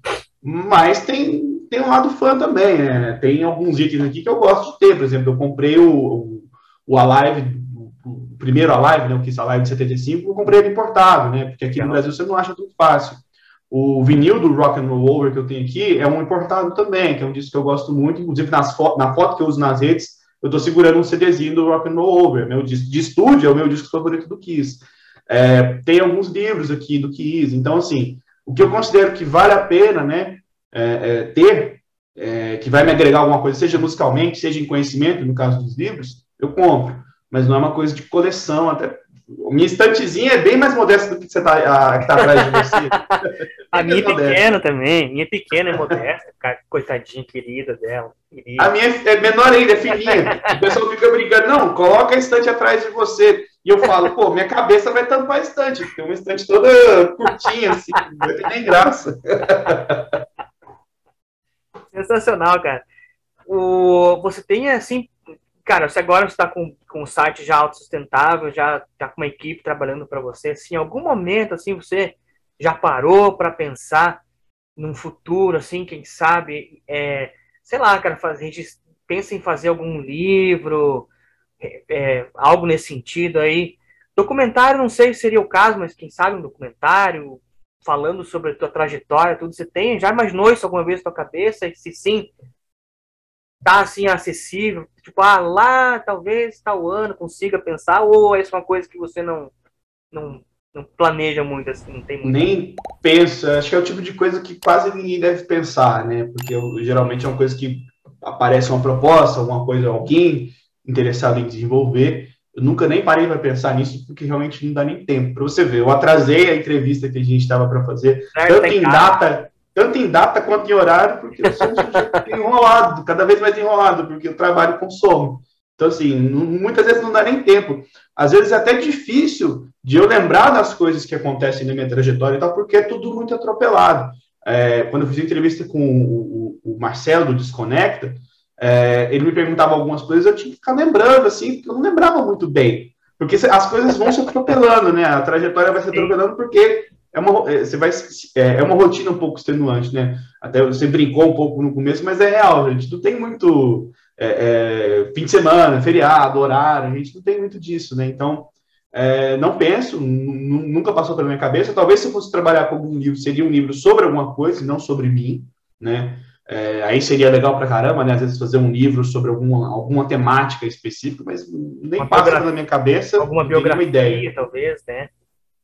mas tem um lado fã também, né? Tem alguns itens aqui que eu gosto de ter, por exemplo, eu comprei o Alive, o primeiro Alive, né, o Kiss Alive de 75, eu comprei ele importado, né? Porque aqui no Brasil você não acha tudo fácil. O vinil do Rock and Roll Over que eu tenho aqui é um importado também, que é um disco que eu gosto muito, inclusive na foto que eu uso nas redes, eu estou segurando um CDzinho do Rock and Roll Over, meu disco de estúdio é o meu disco favorito do Kiss. Tem alguns livros aqui do Kiss, então assim, o que eu considero que vale a pena, né, ter, que vai me agregar alguma coisa, seja musicalmente, seja em conhecimento, no caso dos livros, eu compro, mas não é uma coisa de coleção, até minha estantezinha é bem mais modesta do que você que tá atrás de você. A minha é pequena também. Minha pequena é modesta, cara. Coitadinha, querida dela. Querida. A minha é menor ainda, é fininha. O pessoal fica brincando, não, coloca a estante atrás de você. E eu falo, pô, minha cabeça vai tampar a estante, porque é uma estante toda curtinha, assim, não vai ter nem graça. Sensacional, cara. Você tem, assim, cara, você agora está com um site já autossustentável, já está com uma equipe trabalhando para você, assim, em algum momento, assim, você já parou para pensar num futuro, assim, quem sabe, sei lá, cara, a gente pensa em fazer algum livro, algo nesse sentido aí. Documentário, não sei se seria o caso, mas quem sabe um documentário falando sobre a tua trajetória, tudo. Você já imaginou isso alguma vez na tua cabeça? E se sim, tá assim acessível? Tipo, lá talvez tal ano consiga pensar, ou é uma coisa que você não planeja muito, assim, não tem muito. Nem penso, acho que é o tipo de coisa que quase ninguém deve pensar, né? Porque geralmente é uma coisa que aparece uma proposta, alguma coisa, alguém interessado em desenvolver. Eu nunca nem parei para pensar nisso, porque realmente não dá nem tempo. Para você ver, eu atrasei a entrevista que a gente estava para fazer, tanto em data quanto em horário, porque eu sou um sujeito enrolado, cada vez mais enrolado, porque eu trabalho com sono. Então, assim, muitas vezes não dá nem tempo. Às vezes é até difícil de eu lembrar das coisas que acontecem na minha trajetória e tal, porque é tudo muito atropelado. Quando eu fiz entrevista com o Marcelo do Desconecta, ele me perguntava algumas coisas, eu tinha que ficar lembrando, assim, porque eu não lembrava muito bem. Porque as coisas vão se atropelando, né? A trajetória vai se atropelando porque é uma rotina um pouco extenuante, né? Até você brincou um pouco no começo, mas é real, gente. Não tem muito fim de semana, feriado, horário, a gente não tem muito disso, né? Então, não penso, nunca passou pela minha cabeça. Talvez se eu fosse trabalhar com algum livro, seria um livro sobre alguma coisa, e não sobre mim, né? Aí seria legal pra caramba, né? Às vezes fazer um livro sobre alguma temática específica, mas nem passa pela minha cabeça, alguma não tenho nenhuma ideia. talvez, né?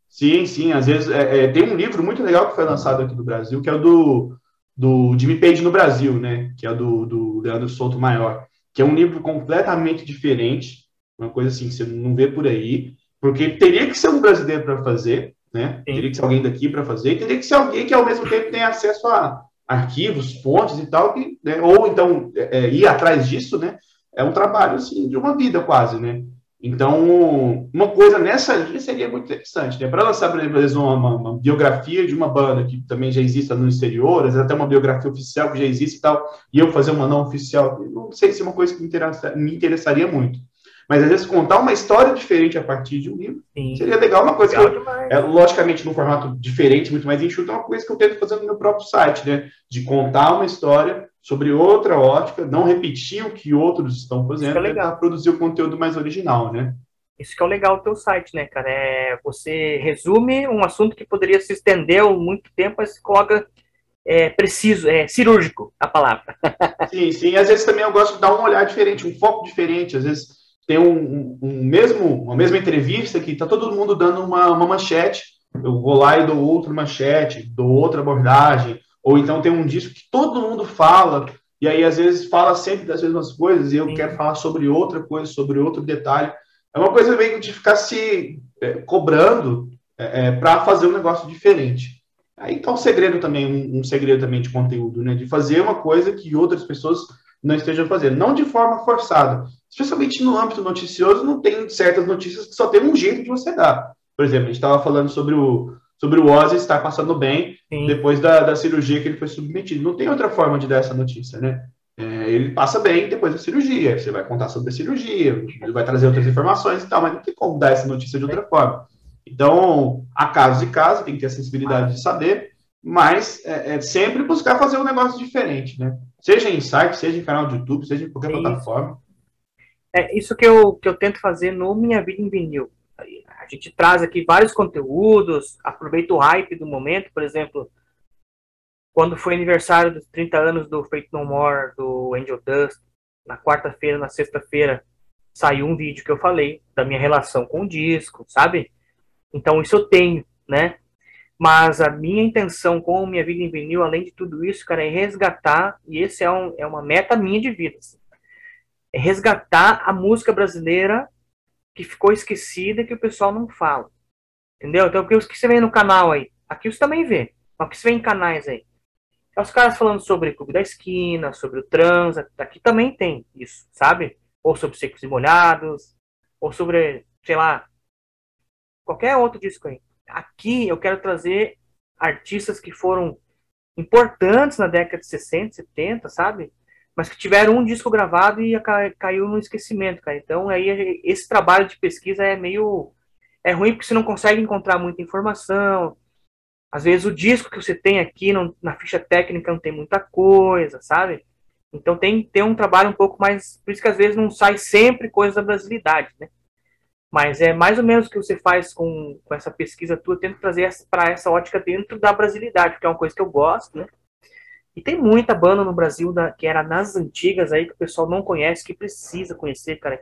Sim, sim. Às vezes tem um livro muito legal que foi lançado aqui no Brasil, que é o do Jimmy Page no Brasil, né? Que é o do Leandro Souto Maior, que é um livro completamente diferente, uma coisa assim que você não vê por aí, porque teria que ser um brasileiro para fazer, né? Sim. Teria que ser alguém daqui para fazer, e teria que ser alguém que ao mesmo tempo tenha acesso a arquivos, fontes e tal, né? Ou então ir atrás disso, né? É um trabalho assim de uma vida quase, né? Então, uma coisa nessa linha seria muito interessante, né? Para lançar, por exemplo, uma biografia de uma banda que também já exista no exterior, às vezes até uma biografia oficial que já existe e tal, e eu fazer uma não oficial, não sei se é uma coisa que me interessaria muito. Mas, às vezes, contar uma história diferente a partir de um livro seria legal, uma coisa legal que eu, logicamente, num formato diferente, muito mais enxuto, é uma coisa que eu tento fazer no meu próprio site, né? De contar uma história sobre outra ótica, não repetir o que outros estão fazendo, tentar produzir o conteúdo mais original, né? Isso que é o legal do teu site, né, cara? Você resume um assunto que poderia se estender há muito tempo, mas coloca preciso, cirúrgico a palavra. Sim, sim. Às vezes também eu gosto de dar um olhar diferente, um foco diferente. Às vezes tem uma mesma entrevista que tá todo mundo dando uma manchete, eu vou lá e dou outra manchete, dou outra abordagem, ou então tem um disco que todo mundo fala, e aí às vezes fala sempre das mesmas coisas, e eu quero falar sobre outra coisa, sobre outro detalhe. É uma coisa meio de ficar se cobrando para fazer um negócio diferente. Aí tá um segredo também, um segredo também de conteúdo, né? De fazer uma coisa que outras pessoas não estejam fazendo, não de forma forçada. Especialmente no âmbito noticioso, não tem certas notícias que só tem um jeito de você dar. Por exemplo, a gente estava falando sobre o Ozzy estar passando bem depois da cirurgia que ele foi submetido. Não tem outra forma de dar essa notícia, né? Ele passa bem depois da cirurgia. Você vai contar sobre a cirurgia, ele vai trazer outras informações e tal, mas não tem como dar essa notícia de outra forma. Então, há casos e casos, tem que ter a sensibilidade de saber, mas sempre buscar fazer um negócio diferente, né? Seja em site, seja em canal de YouTube, seja em qualquer plataforma. É isso que eu tento fazer no Minha Vida em Vinil. A gente traz aqui vários conteúdos, aproveita o hype do momento, por exemplo, quando foi aniversário dos 30 anos do Faith No More, do Angel Dust, na quarta-feira, na sexta-feira, saiu um vídeo que eu falei da minha relação com o disco, sabe? Então isso eu tenho, né? Mas a minha intenção com Minha Vida em Vinil, além de tudo isso, cara, é resgatar, e esse é uma meta minha de vida, assim, é resgatar a música brasileira que ficou esquecida, que o pessoal não fala. Entendeu? Então, porque os que você vê no canal aí, aqui você também vê, mas o que você vê em canais aí, é os caras falando sobre Clube da Esquina, sobre o Transa, aqui também tem isso, sabe? Ou sobre Secos e Molhados, ou sobre, sei lá, qualquer outro disco aí. Aqui eu quero trazer artistas que foram importantes na década de 60, 70, sabe? Mas que tiveram um disco gravado e caiu no esquecimento, cara. Então aí esse trabalho de pesquisa é ruim porque você não consegue encontrar muita informação. Às vezes o disco que você tem aqui na ficha técnica não tem muita coisa, sabe? Então tem que ter um trabalho um pouco mais... Por isso que às vezes não sai sempre coisa da brasilidade, né? Mas é mais ou menos o que você faz com essa pesquisa tua, tento trazer para essa ótica dentro da brasilidade, que é uma coisa que eu gosto, né? E tem muita banda no Brasil que era nas antigas aí, que o pessoal não conhece, que precisa conhecer, cara,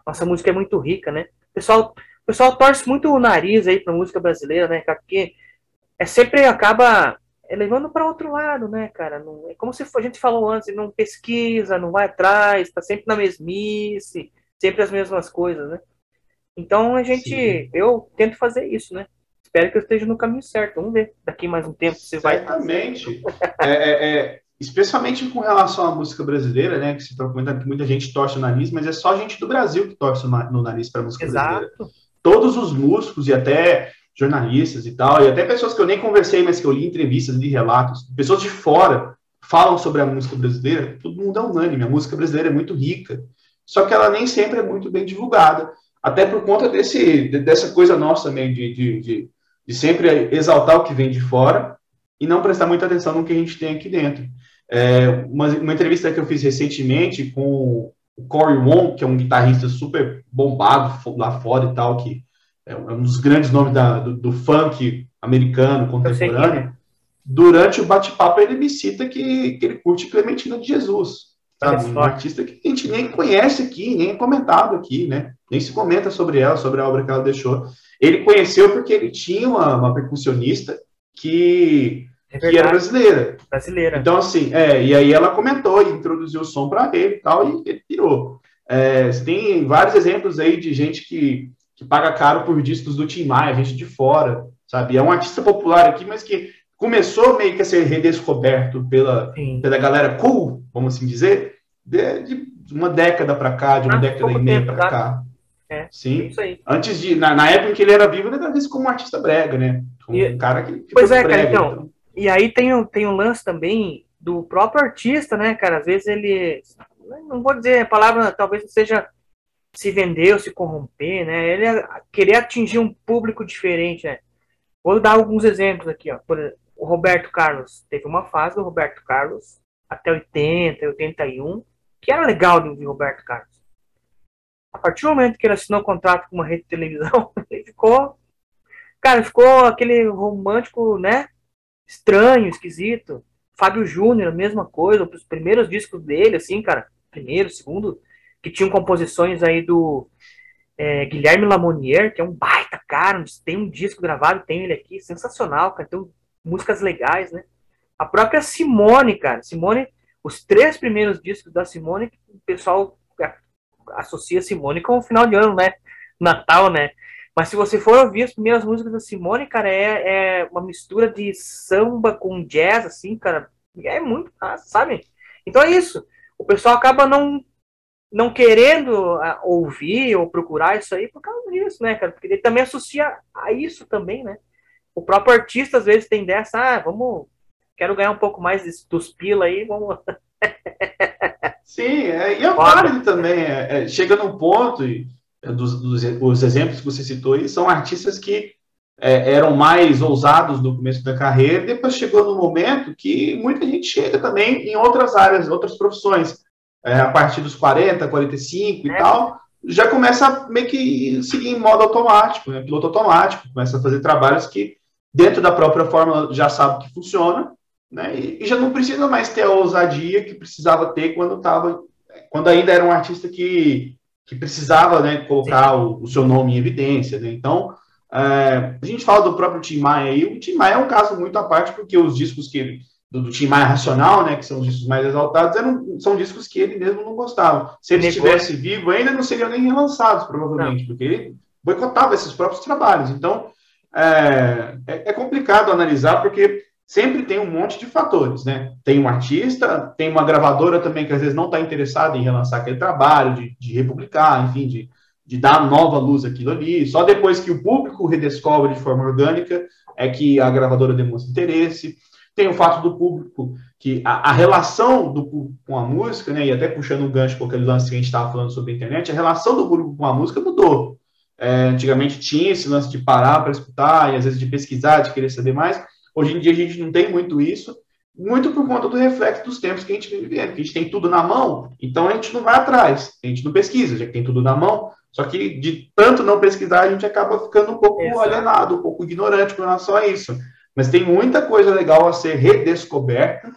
nossa música é muito rica, né? O pessoal torce muito o nariz aí pra música brasileira, né, cara? Porque sempre acaba levando para outro lado, né, cara? Não, é como se a gente falou antes, não pesquisa, não vai atrás, tá sempre na mesmice, sempre as mesmas coisas, né? Então eu tento fazer isso, né? Espero que eu esteja no caminho certo. Vamos ver. Daqui mais um tempo você vai. Certamente. especialmente com relação à música brasileira, né, que você está comentando que muita gente torce o nariz, mas é só gente do Brasil que torce no nariz para a música brasileira. Todos os músicos e até jornalistas e tal, e até pessoas que eu nem conversei, mas que eu li entrevistas, li relatos, pessoas de fora falam sobre a música brasileira, todo mundo é unânime, a música brasileira é muito rica, só que ela nem sempre é muito bem divulgada, até por conta dessa coisa nossa meio de sempre exaltar o que vem de fora e não prestar muita atenção no que a gente tem aqui dentro. Uma entrevista que eu fiz recentemente com o Corey Wong, que é um guitarrista super bombado lá fora e tal, que é um dos grandes nomes do funk americano contemporâneo. Durante o bate-papo ele me cita que ele curte Clementina de Jesus, sabe? Um artista que a gente nem conhece aqui, nem é comentado aqui, né? Nem se comenta sobre ela, sobre a obra que ela deixou. Ele conheceu porque ele tinha uma percussionista que era brasileira. Então, assim, e aí ela comentou e introduziu o som para ele e tal, e ele pirou. Você tem vários exemplos aí de gente que paga caro por discos do Tim Maia, gente de fora, sabe? É um artista popular aqui, mas que começou meio que a ser redescoberto pela galera cool, vamos assim dizer, de uma década para cá, de uma década e meia para cá. Sim. Isso aí. Antes na época em que ele era vivo, ele era visto como um artista brega, né? Como um cara que pois é, brega, cara, então. E aí tem um lance também do próprio artista, né, cara? Às vezes ele, não vou dizer a palavra, talvez seja se vender ou se corromper, né? Ele querer atingir um público diferente, né? Vou dar alguns exemplos aqui, ó. Por exemplo, o Roberto Carlos, teve uma fase do Roberto Carlos até 80, 81, que era legal de ouvir Roberto Carlos. A partir do momento que ele assinou um contrato com uma rede de televisão, ele ficou aquele romântico, né? Estranho, esquisito. Fábio Júnior, a mesma coisa. Os primeiros discos dele, assim, cara, primeiro, segundo, que tinham composições aí do Guilherme Lamounier, que é um baita cara, tem um disco gravado, tem ele aqui, sensacional, cara, tem músicas legais, né? A própria Simone, cara, os 3 primeiros discos da Simone, o pessoal associa Simone com o final de ano, né? Natal, né? Mas se você for ouvir as primeiras músicas da Simone, cara, é uma mistura de samba com jazz, assim, cara, é muito massa, sabe? Então é isso. O pessoal acaba não querendo ouvir ou procurar isso aí por causa disso, né, cara? Porque ele também associa a isso também, né? O próprio artista, às vezes, tem dessa, quero ganhar um pouco mais dos pila aí, vamos... Sim, e é válido também. Chega num ponto, os exemplos que você citou aí, são artistas que eram mais ousados no começo da carreira, depois chegou no momento que muita gente chega também em outras áreas, outras profissões. A partir dos 40, 45 e tal, já começa a meio que seguir em modo automático, né? Piloto automático, começa a fazer trabalhos que, dentro da própria fórmula, já sabe que funciona, né? E já não precisa mais ter a ousadia que precisava ter quando ainda era um artista que precisava, né, colocar o seu nome em evidência, né? Então, a gente fala do próprio Tim Maia aí, o Tim Maia é um caso muito à parte, porque os discos do Tim Maia Racional, né, que são os discos mais exaltados, são discos que ele mesmo não gostava. Se ele estivesse vivo, ainda não seriam nem relançados, provavelmente, porque ele boicotava esses próprios trabalhos. Então, é complicado analisar, porque sempre tem um monte de fatores, né? Tem um artista, tem uma gravadora também que às vezes não está interessada em relançar aquele trabalho, de republicar, enfim, de dar nova luz àquilo ali. Só depois que o público redescobre de forma orgânica é que a gravadora demonstra interesse. Tem o fato do público, que a relação do público com a música, né, e até puxando um gancho com aquele lance que a gente estava falando sobre a internet, a relação do público com a música mudou. Antigamente tinha esse lance de parar para escutar, e às vezes de pesquisar, de querer saber mais. Hoje em dia a gente não tem muito isso, muito por conta do reflexo dos tempos que a gente vive vivendo, que a gente tem tudo na mão, então a gente não vai atrás, a gente não pesquisa, já que tem tudo na mão, só que de tanto não pesquisar a gente acaba ficando um pouco alienado, um pouco ignorante com relação a isso. Mas tem muita coisa legal a ser redescoberta,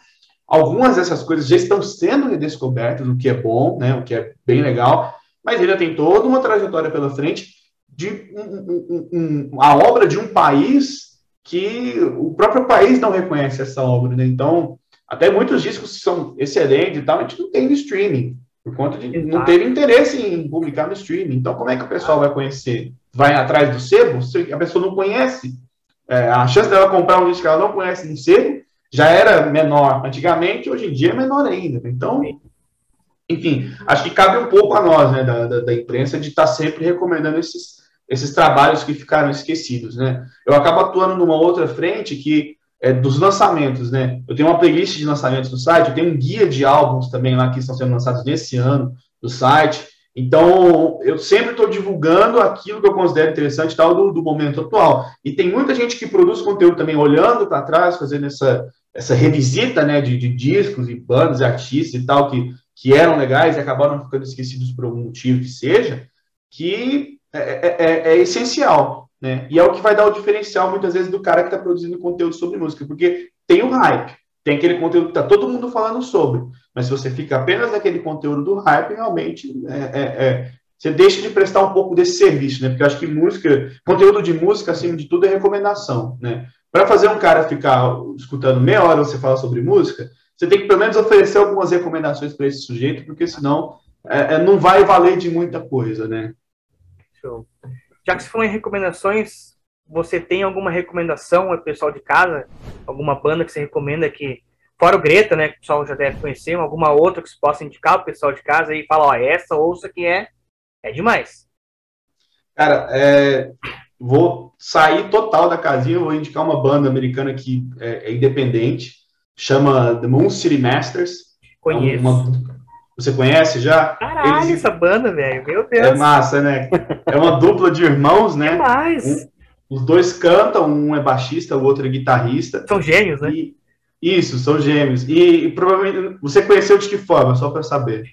algumas dessas coisas já estão sendo redescobertas, o que é bom, né, o que é bem legal, mas ainda tem toda uma trajetória pela frente de a obra de um país que o próprio país não reconhece essa obra, né? Então, até muitos discos são excelentes e tal, a gente não tem no streaming, por conta de não ter interesse em publicar no streaming. Então, como é que o pessoal vai conhecer? Vai atrás do sebo? Se a pessoa não conhece, a chance dela comprar um disco que ela não conhece no sebo já era menor antigamente, hoje em dia é menor ainda. Então, enfim, acho que cabe um pouco a nós, né, da imprensa, de estar sempre recomendando esses trabalhos que ficaram esquecidos, né? Eu acabo atuando numa outra frente que é dos lançamentos, né? Eu tenho uma playlist de lançamentos no site, eu tenho um guia de álbuns também lá que estão sendo lançados nesse ano no site. Então, eu sempre estou divulgando aquilo que eu considero interessante tal do momento atual. E tem muita gente que produz conteúdo também olhando para trás, fazendo essa revisita, né, de discos e bandas e artistas e tal que eram legais e acabaram ficando esquecidos por algum motivo que seja, que é essencial, né? E é o que vai dar o diferencial, muitas vezes, do cara que está produzindo conteúdo sobre música, porque tem o hype, tem aquele conteúdo que está todo mundo falando sobre, mas se você fica apenas naquele conteúdo do hype, realmente você deixa de prestar um pouco desse serviço, né? Porque eu acho que conteúdo de música, acima de tudo, é recomendação, né? Para fazer um cara ficar escutando meia hora você falar sobre música, você tem que pelo menos oferecer algumas recomendações para esse sujeito, porque senão não vai valer de muita coisa, né? Show. Já que você falou em recomendações, você tem alguma recomendação, pessoal de casa? Alguma banda que você recomenda que, fora o Greta, né, que o pessoal já deve conhecer, alguma outra que você possa indicar o pessoal de casa e falar, ó, essa ouça que é demais. Cara, vou sair total da casinha, vou indicar uma banda americana que é independente, chama The Moon City Masters. Conheço. Você conhece já? Caralho, essa banda, velho, meu Deus. É massa, né? É uma dupla de irmãos, né? Demais. Os dois cantam, um é baixista, o outro é guitarrista. São gêmeos, né? Isso, são gêmeos. E provavelmente, você conheceu de que forma, só para saber?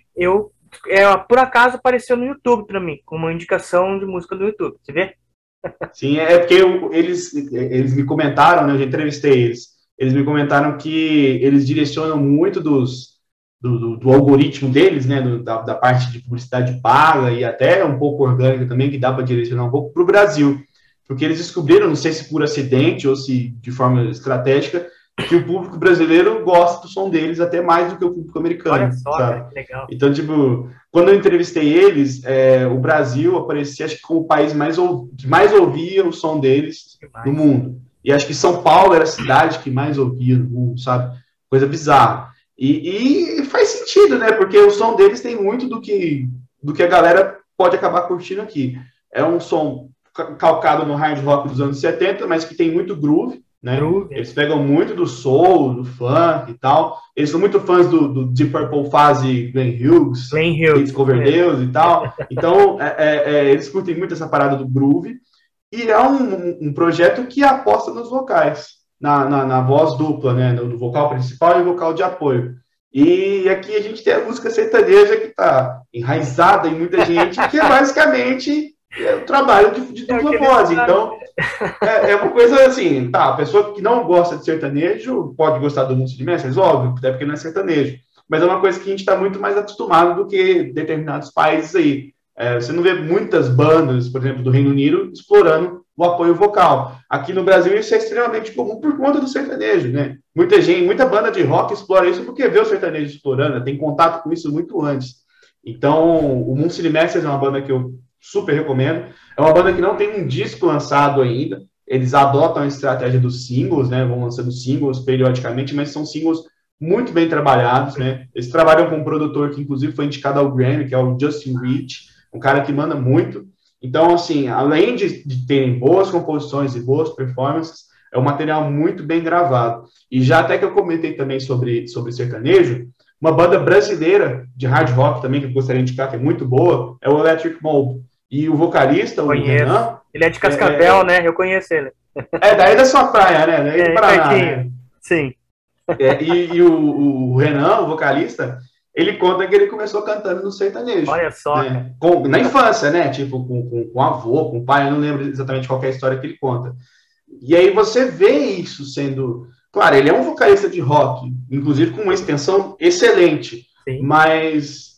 Por acaso apareceu no YouTube para mim, com uma indicação de música do YouTube, você vê? Sim, é porque eles me comentaram, né? Eu já entrevistei eles. Eles me comentaram que eles direcionam muito do algoritmo deles, né, da parte de publicidade paga e até um pouco orgânica também, que dá para direcionar um pouco para o Brasil. Porque eles descobriram, não sei se por acidente ou se de forma estratégica, que o público brasileiro gosta do som deles até mais do que o público americano. Olha só, sabe? cara, que legal. Então, tipo, quando eu entrevistei eles, o Brasil aparecia, acho que como o país que mais ouvia o som deles no mundo. E acho que São Paulo era a cidade que mais ouvia no mundo, sabe? Coisa bizarra. E faz sentido, né? Porque o som deles tem muito do que a galera pode acabar curtindo aqui. É um som calcado no hard rock dos anos 70, mas que tem muito groove, né? Eles pegam muito do soul, do funk e tal. Eles são muito fãs do Deep Purple fase Glenn Hughes, eles cover Deus e tal. Então, eles curtem muito essa parada do groove. E é um projeto que aposta nos vocais, na voz dupla, né? No vocal principal e vocal de apoio. E aqui a gente tem a música sertaneja que está enraizada em muita gente, que é basicamente o trabalho de dupla voz. Então, é uma coisa assim, tá, a pessoa que não gosta de sertanejo pode gostar do Moon City Masters, óbvio, até porque não é sertanejo. Mas é uma coisa que a gente está muito mais acostumado do que determinados países aí. Você não vê muitas bandas, por exemplo, do Reino Unido, explorando o apoio vocal. Aqui no Brasil isso é extremamente comum por conta do sertanejo, né? Muita banda de rock explora isso porque vê o sertanejo explorando, tem contato com isso muito antes. Então, o Moon City Masters é uma banda que eu super recomendo. É uma banda que não tem um disco lançado ainda. Eles adotam a estratégia dos singles, né? Vão lançando singles periodicamente, mas são singles muito bem trabalhados, né? Eles trabalham com um produtor que, inclusive, foi indicado ao Grammy, que é o Justin Rich, um cara que manda muito. Então, assim, além de terem boas composições e boas performances, é um material muito bem gravado. E já até que eu comentei também sobre sertanejo, uma banda brasileira de hard rock também, que eu gostaria de indicar, que é muito boa, é o Electric Mob. E o vocalista, o Renan... Ele é de Cascavel, né? Eu conheço ele. Daí da sua praia, né? Daí do Paraná, né? Sim. E o Renan, o vocalista... Ele conta que ele começou cantando no sertanejo. Olha só. Né? Na infância, né? Tipo, com o avô, com o pai, eu não lembro exatamente qual é a história que ele conta. E aí você vê isso sendo... Claro, ele é um vocalista de rock, inclusive com uma extensão excelente. Sim. Mas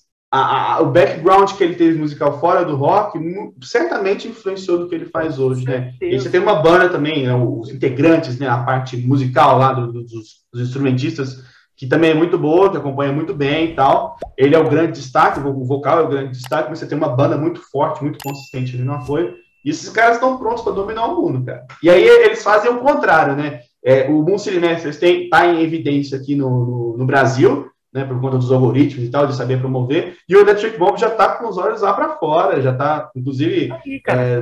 o background que ele teve musical fora do rock certamente influenciou no que ele faz hoje, né? E você tem uma banda também, né? Os integrantes, né? A parte musical lá dos instrumentistas, que também é muito boa, que acompanha muito bem e tal. Ele é o grande destaque, o vocal é o grande destaque, mas você tem uma banda muito forte, muito consistente ali no apoio. E esses caras estão prontos para dominar o mundo, cara. E aí eles fazem o contrário, né? O Moon City Masters está em evidência aqui no Brasil, né, por conta dos algoritmos e tal, de saber promover, e o Electric Bomb já está com os olhos lá para fora, já está, inclusive,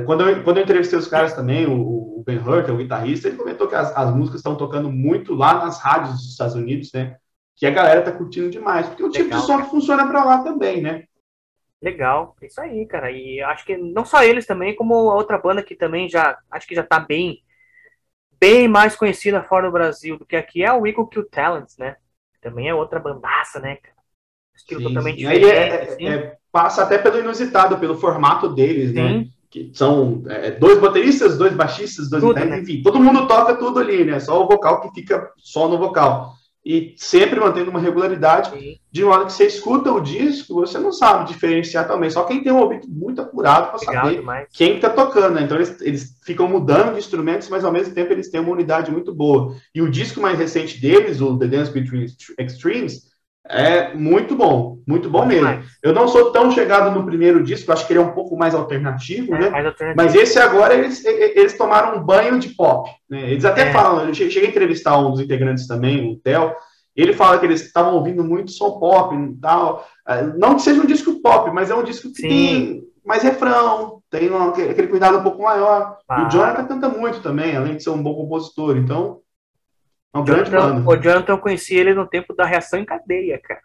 quando eu entrevistei os caras também, o Ben Hur, que é o guitarrista, ele comentou que as músicas estão tocando muito lá nas rádios dos Estados Unidos, né, que a galera tá curtindo demais, porque é um tipo de som que funciona para lá também, né. Legal, é isso aí, cara, e acho que não só eles também, como a outra banda que também acho que já tá bem mais conhecida fora do Brasil do que aqui, é o Eagle Kill Talents, né? Também é outra bandaça, né, cara? Estilo totalmente diferente. Aí passa até pelo inusitado, pelo formato deles, né? Que são 2 bateristas, 2 baixistas, 2 guitarristas, enfim, todo mundo toca tudo ali, né? Só o vocal que fica só no vocal. E sempre mantendo uma regularidade, de modo que você escuta o disco, você não sabe diferenciar também. Só quem tem um ouvido muito apurado para saber quem está tocando, né? Então eles ficam mudando de instrumentos, mas ao mesmo tempo eles têm uma unidade muito boa. E o disco mais recente deles, o The Dance Between Extremes, é muito bom mesmo. Eu não sou tão chegado no primeiro disco, acho que ele é um pouco mais alternativo, né? Mas esse agora, eles tomaram um banho de pop, né? Eles até falam, eu cheguei a entrevistar um dos integrantes também, o Theo, ele fala que eles estavam ouvindo muito som pop e tal. Não que seja um disco pop, mas é um disco que tem mais refrão, tem aquele cuidado um pouco maior. E o Jonathan canta muito também, além de ser um bom compositor, então... Um grande banda. O Jonathan, eu conheci ele no tempo da Reação em Cadeia, cara.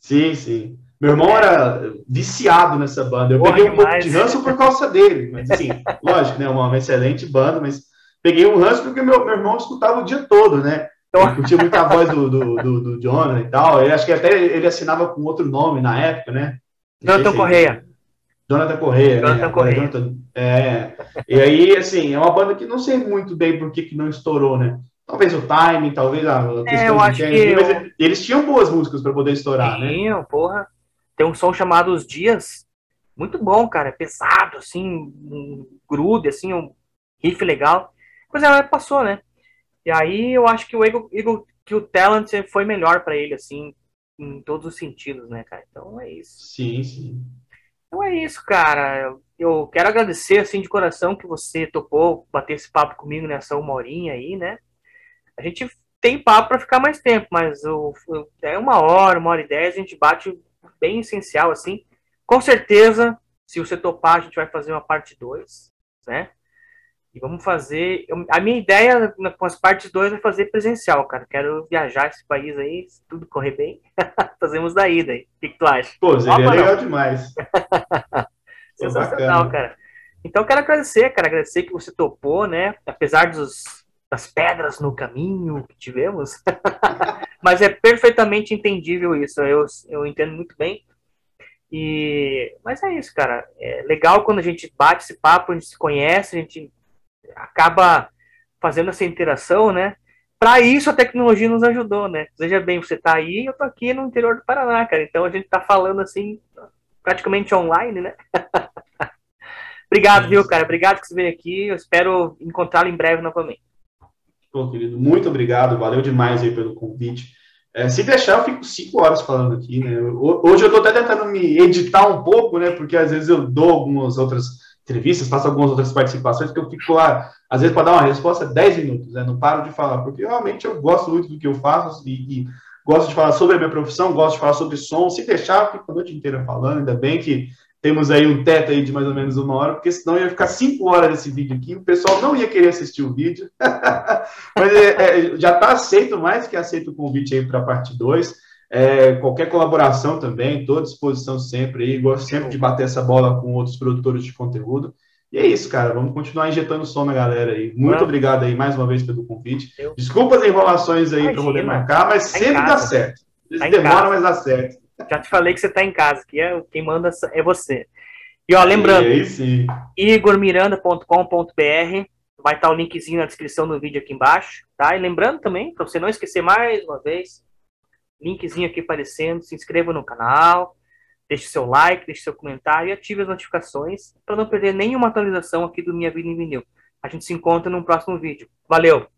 Sim. Meu irmão era viciado nessa banda. Eu peguei um pouco de ranço por causa dele. Mas, assim, lógico, né? Uma excelente banda, mas peguei um ranço porque meu irmão escutava o dia todo, né? Ele curtia muito a voz do Jonathan e tal. Eu acho que até ele assinava com outro nome na época, né? Jonathan Correia. Jonathan Correia, né? E aí, assim, é uma banda que não sei muito bem por que não estourou, né? Talvez o timing, talvez a questão de tempo, mas eles tinham boas músicas para poder estourar, né? Tinham, porra. Tem um som chamado Os Dias, muito bom, cara, pesado, assim, um groove, assim, um riff legal. Pois passou, né? E aí eu acho que o Eagle Kill Talent foi melhor para ele, assim, em todos os sentidos, né, cara? Então é isso. Sim. Então é isso, cara. Eu quero agradecer, assim, de coração que você topou bater esse papo comigo nessa 1 horinha aí, né? A gente tem papo para ficar mais tempo, mas é 1 hora, 1 hora e 10, a gente bate bem essencial, assim. Com certeza, se você topar, a gente vai fazer uma parte 2, né? E vamos fazer... A minha ideia com as partes 2 é fazer presencial, cara. Quero viajar esse país aí, se tudo correr bem. Fazemos daí, daí. O que tu acha? Pô, seria legal demais. Sensacional, cara. Então, quero agradecer, que você topou, né? Apesar das pedras no caminho que tivemos. Mas é perfeitamente entendível isso. Eu entendo muito bem. Mas é isso, cara. É legal quando a gente bate esse papo, a gente se conhece, a gente acaba fazendo essa interação, né? Para isso a tecnologia nos ajudou, né? Veja bem, você tá aí, eu tô aqui no interior do Paraná, cara. Então a gente tá falando assim, praticamente online, né? Obrigado, viu, cara? Obrigado que você veio aqui. Eu espero encontrá-lo em breve novamente. Pô, querido, muito obrigado. Valeu demais aí pelo convite. Se deixar, eu fico 5 horas falando aqui, né? Hoje eu tô até tentando me editar um pouco, né? Porque às vezes eu dou algumas outras entrevistas, faço algumas outras participações, que eu fico lá, às vezes, para dar uma resposta, 10 minutos, né? Não paro de falar, porque realmente eu gosto muito do que eu faço e gosto de falar sobre a minha profissão, gosto de falar sobre som. Se deixar, eu fico a noite inteira falando. Ainda bem que temos aí um teto aí de mais ou menos 1 hora, porque senão ia ficar 5 horas desse vídeo aqui, o pessoal não ia querer assistir o vídeo. Mas já está aceito, mais que aceito o convite aí para a parte 2. Qualquer colaboração também, estou à disposição sempre aí, gosto sempre de bater essa bola com outros produtores de conteúdo. E é isso, cara, vamos continuar injetando som na galera aí. Muito obrigado aí mais uma vez pelo convite. Desculpa as enrolações aí para poder marcar, mas sempre dá certo. Demora, mas dá certo. Já te falei que você está em casa, que quem manda é você. E ó, lembrando, igormiranda.com.br, vai estar o linkzinho na descrição do vídeo aqui embaixo, tá? E lembrando também, para você não esquecer mais uma vez, linkzinho aqui aparecendo, se inscreva no canal, deixe seu like, deixe seu comentário e ative as notificações para não perder nenhuma atualização aqui do Minha Vida em Vinil. A gente se encontra no próximo vídeo. Valeu!